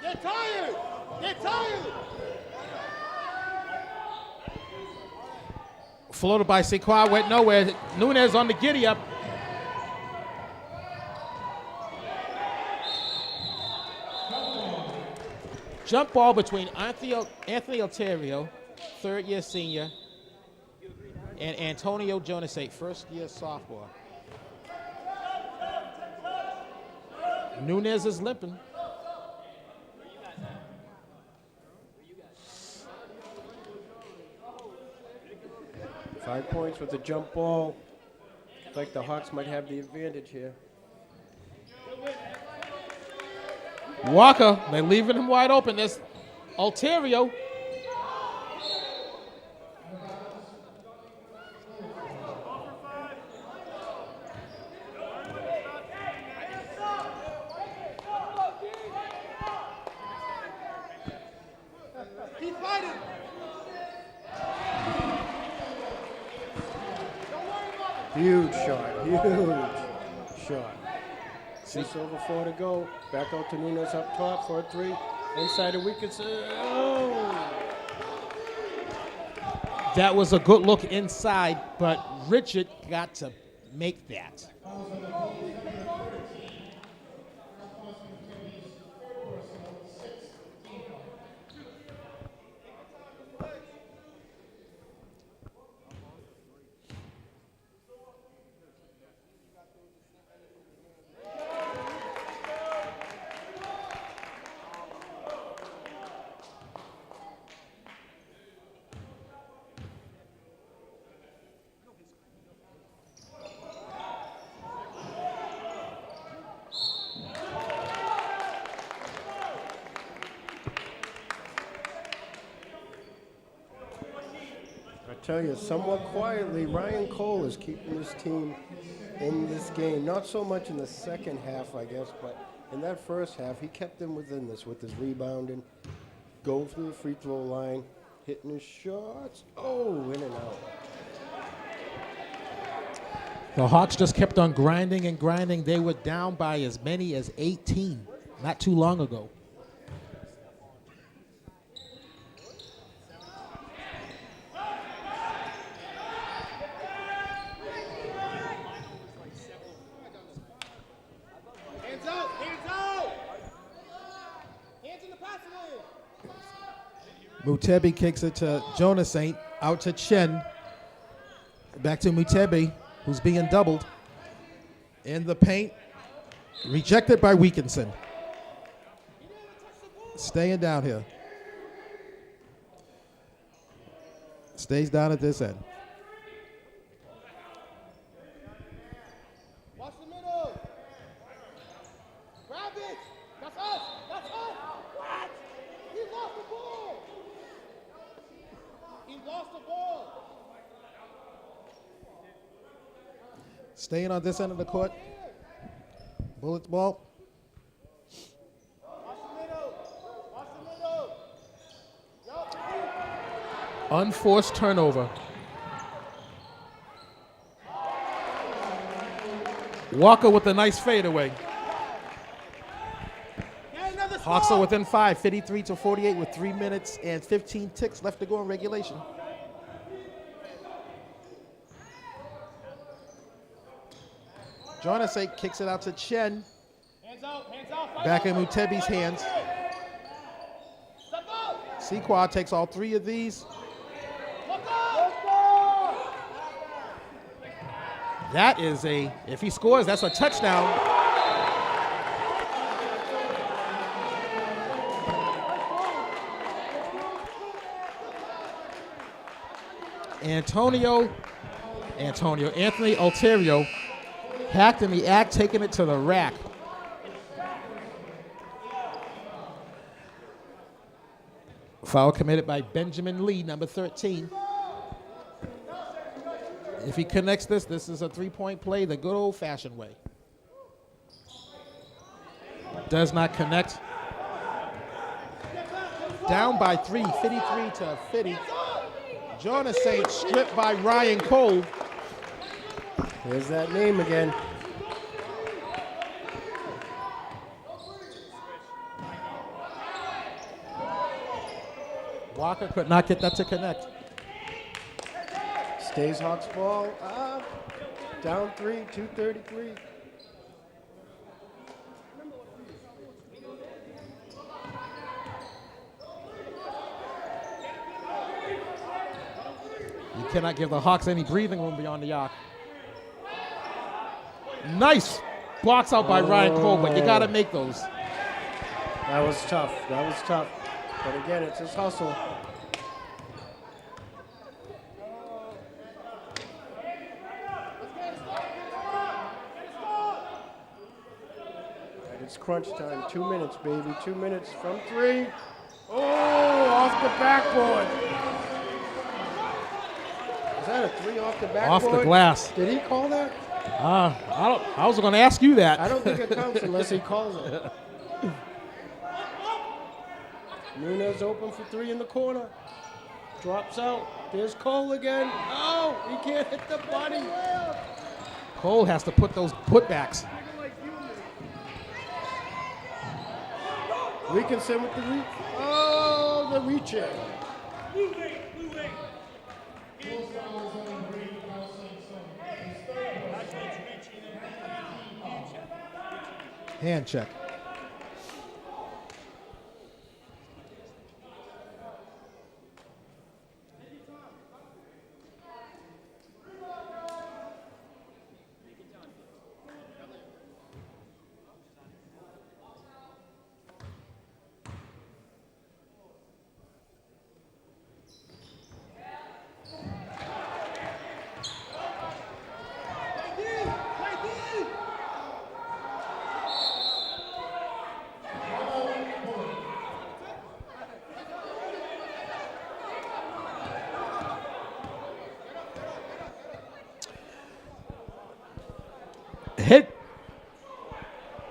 Get tired. Get tired. Floated by Sequa, went nowhere. Nunez on the giddy up. Jump ball between Anthony Alterio, third-year senior, and Antonio Jonasate, first-year sophomore. Nunez is limping. Five points with the jump ball. Looks like the Hawks might have the advantage here. Walker, they're leaving him wide open. There's Alterio. Keep fighting. Don't worry about it. Huge shot. Huge shot. 6 over 4 to go. Back out to Nunes up top for a 3. Inside the wicket. Oh! That was a good look inside, but Richard got to make that. I tell you, somewhat quietly, Ryan Cole is keeping this team in this game. Not so much in the second half, I guess, but in that first half, he kept them within this with his rebounding, going through the free throw line, hitting his shots. Oh, in and out. The Hawks just kept on grinding and grinding. They were down by as many as 18 not too long ago. Hands out! Hands out! Hands in the passing lane! Mutebi kicks it to Jonas Saint, out to Chen. Back to Mutebi, who's being doubled. In the paint, rejected by Wilkinson. Staying down here. Stays down at this end. Watch the middle! Grab it! That's us! That's us! What? He lost the ball! He lost the ball! Staying on this end of the court. Bullets ball. Watch the middle! Watch the middle! Yup. Unforced turnover. Walker with a nice fadeaway. Get another Hawks are score! within 5, 53-48 with 3 minutes and 15 ticks left to go in regulation. Jonasek kicks it out to Chen. Hands out! Hands out! Fight Back out, in fight out, Mutebi's fight out. hands. Step up! Sequad takes all 3 of these. Look up! That is if he scores, that's a touchdown. Anthony Alterio hacked in the act, taking it to the rack. Foul committed by Benjamin Lee, number 13. If he connects this, this is a three-point play the good old-fashioned way. Does not connect. Down by 3, 53-50. Jonas Saint stripped by Ryan Cole. There's that name again. Walker could not get that to connect. Stays Hawks ball. Down 3, 2:33. You cannot give the Hawks any breathing room beyond the arc. Nice blocks out by Ryan Cole, but you got to make those. That was tough. That was tough. But again, it's his hustle. And it's crunch time. 2 minutes, baby. 2 minutes from 3. Oh, off the backboard. Is that a 3 off the backboard? Off the glass. Did he call that? I was going to ask you that. I don't think it counts unless he calls it. Nunes open for 3 in the corner. Drops out. There's Cole again. Oh, he can't hit the body. Cole has to put those putbacks. Wilkinson with the reach. Oh, the reach in. Hand check.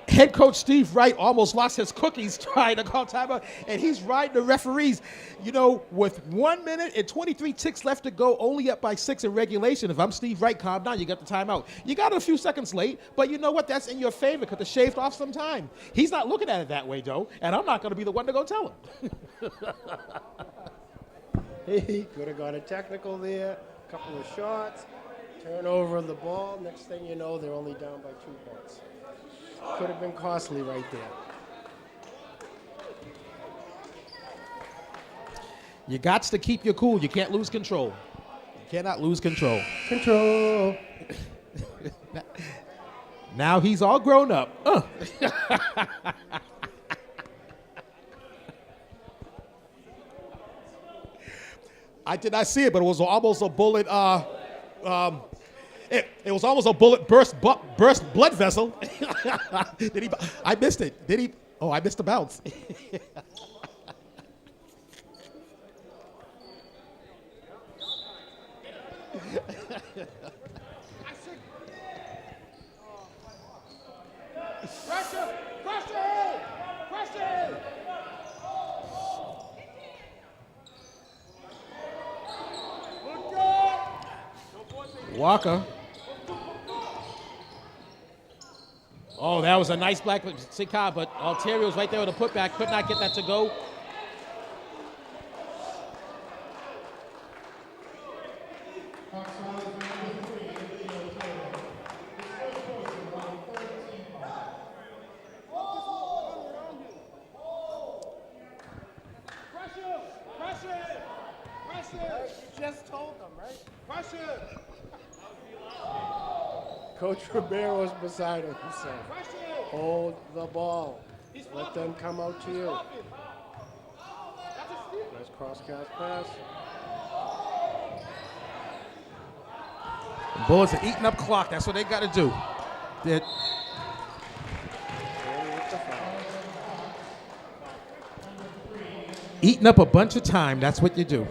Head coach Steve Wright almost lost his cookies trying to call timeout, and he's riding the referees. You know, with 1 minute and 23 ticks left to go, only up by 6 in regulation. If I'm Steve Wright, calm down. You got the timeout. You got it a few seconds late, but you know what? That's in your favor because they shaved off some time. He's not looking at it that way, though, and I'm not going to be the one to go tell him. He could have got a technical there, a couple of shots, turn over the ball. Next thing you know, they're only down by 2 points. Could have been costly right there. You got to keep your cool. You can't lose control. You cannot lose control. Control. Now he's all grown up. I did not see it, but it was almost a bullet. It was almost a bullet burst blood vessel. Did he? I missed it. Did he? Oh, I missed the bounce. Walker. Oh, that was a nice black Sika, but Altieri was right there with a putback. Could not get that to go. Just told them, right? Pressure. Coach Ribeiro's beside him. He said, hold the ball. Let them come out to you. Nice cross-cast pass. The Bullets are eating up clock. That's what they got to do. Eating up a bunch of time. That's what you do.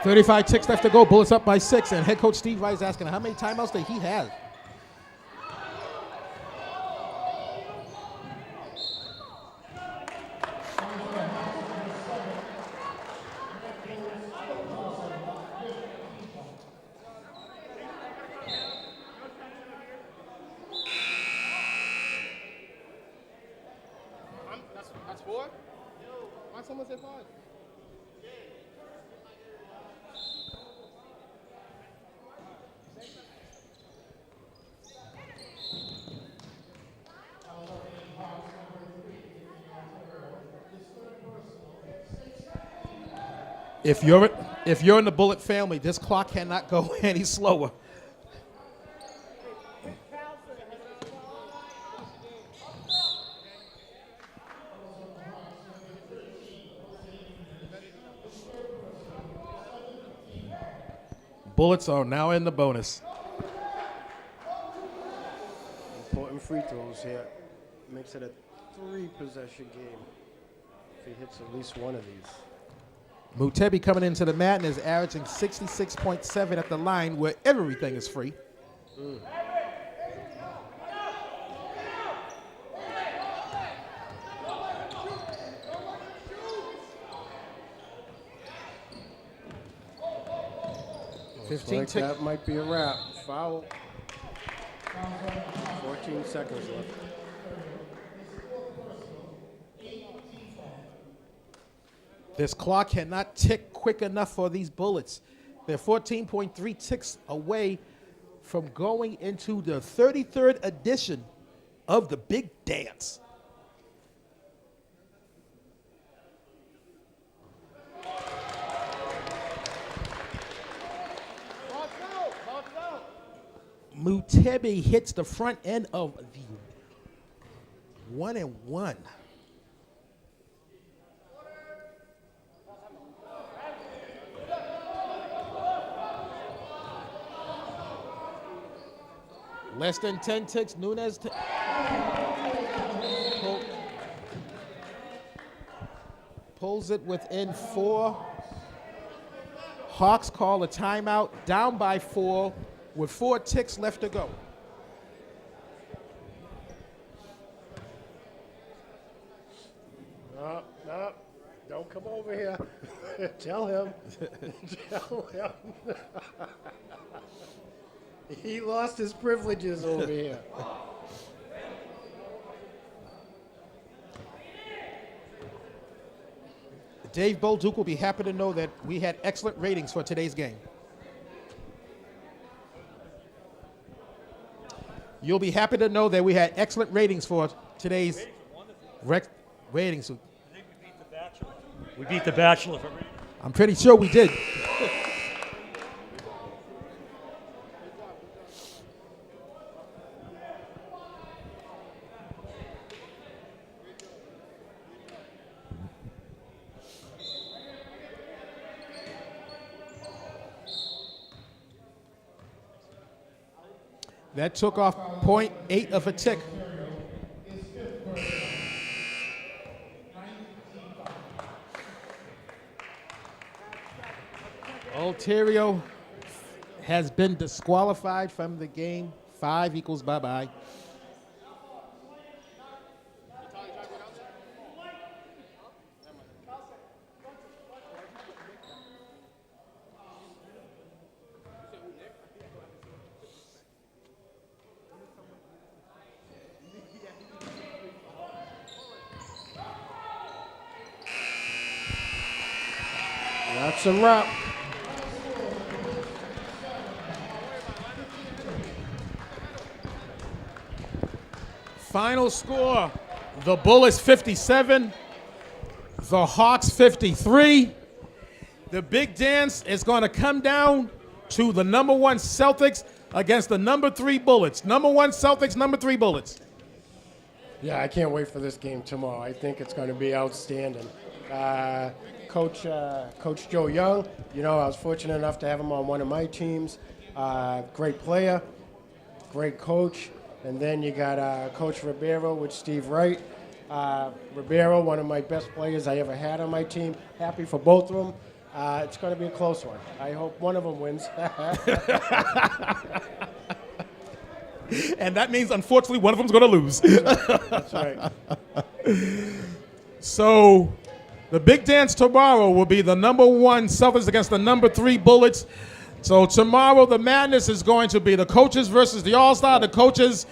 .35 ticks left to go. Bullets up by 6, and head coach Steve Wright is asking how many timeouts that he has. That's 4? Why someone say 5? If you're in the Bullet family, this clock cannot go any slower. Bullets are now in the bonus. Important free throws here. Makes it a 3-possession game if he hits at least one of these. Mutebi coming into the Madness, averaging 66.7 at the line where everything is free. Looks like that might be a wrap. Foul. 14 seconds left. This clock cannot tick quick enough for these Bullets. They're 14.3 ticks away from going into the 33rd edition of the Big Dance. Mutebi hits the front end of the 1-and-1. Less than 10 ticks. Nunez pulls it within 4. Hawks call a timeout, down by 4, with 4 ticks left to go. No, no, don't come over here. Tell him. Tell him. He lost his privileges over here. Dave Bolduc will be happy to know that we had excellent ratings for today's game. You'll be happy to know that we had excellent ratings for today's ratings. We beat The Bachelor for ratings. I'm pretty sure we did. That took off 0.8 of a tick. Ontario has been disqualified from the game. 5 equals bye-bye. That's a wrap. Final score, the Bullets 57, the Hawks 53. The big dance is going to come down to the number 1 Celtics against the number 3 Bullets. Number 1 Celtics, number 3 Bullets. Yeah, I can't wait for this game tomorrow. I think it's going to be outstanding. Coach Joe Young, you know, I was fortunate enough to have him on one of my teams. Great player, great coach. And then you got Coach Ribeiro with Steve Wright. Ribeiro, one of my best players I ever had on my team. Happy for both of them. It's going to be a close one. I hope one of them wins. And that means, unfortunately, one of them's going to lose. That's right. So the big dance tomorrow will be the number 1 Celtics against the number 3 Bullets. So tomorrow the madness is going to be the coaches versus the All-Star. The coaches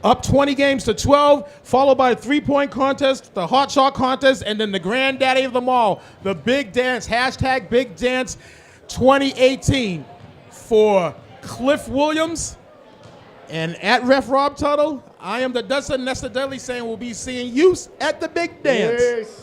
up 20 games to 12, followed by a 3-point contest, the hot shot contest, and then the granddaddy of them all, the big dance, hashtag Big Dance 2018 for Cliff Williams and at Ref Rob Tuttle. I am the Dustin Nestor Dudley saying we'll be seeing you at the big dance. Yes.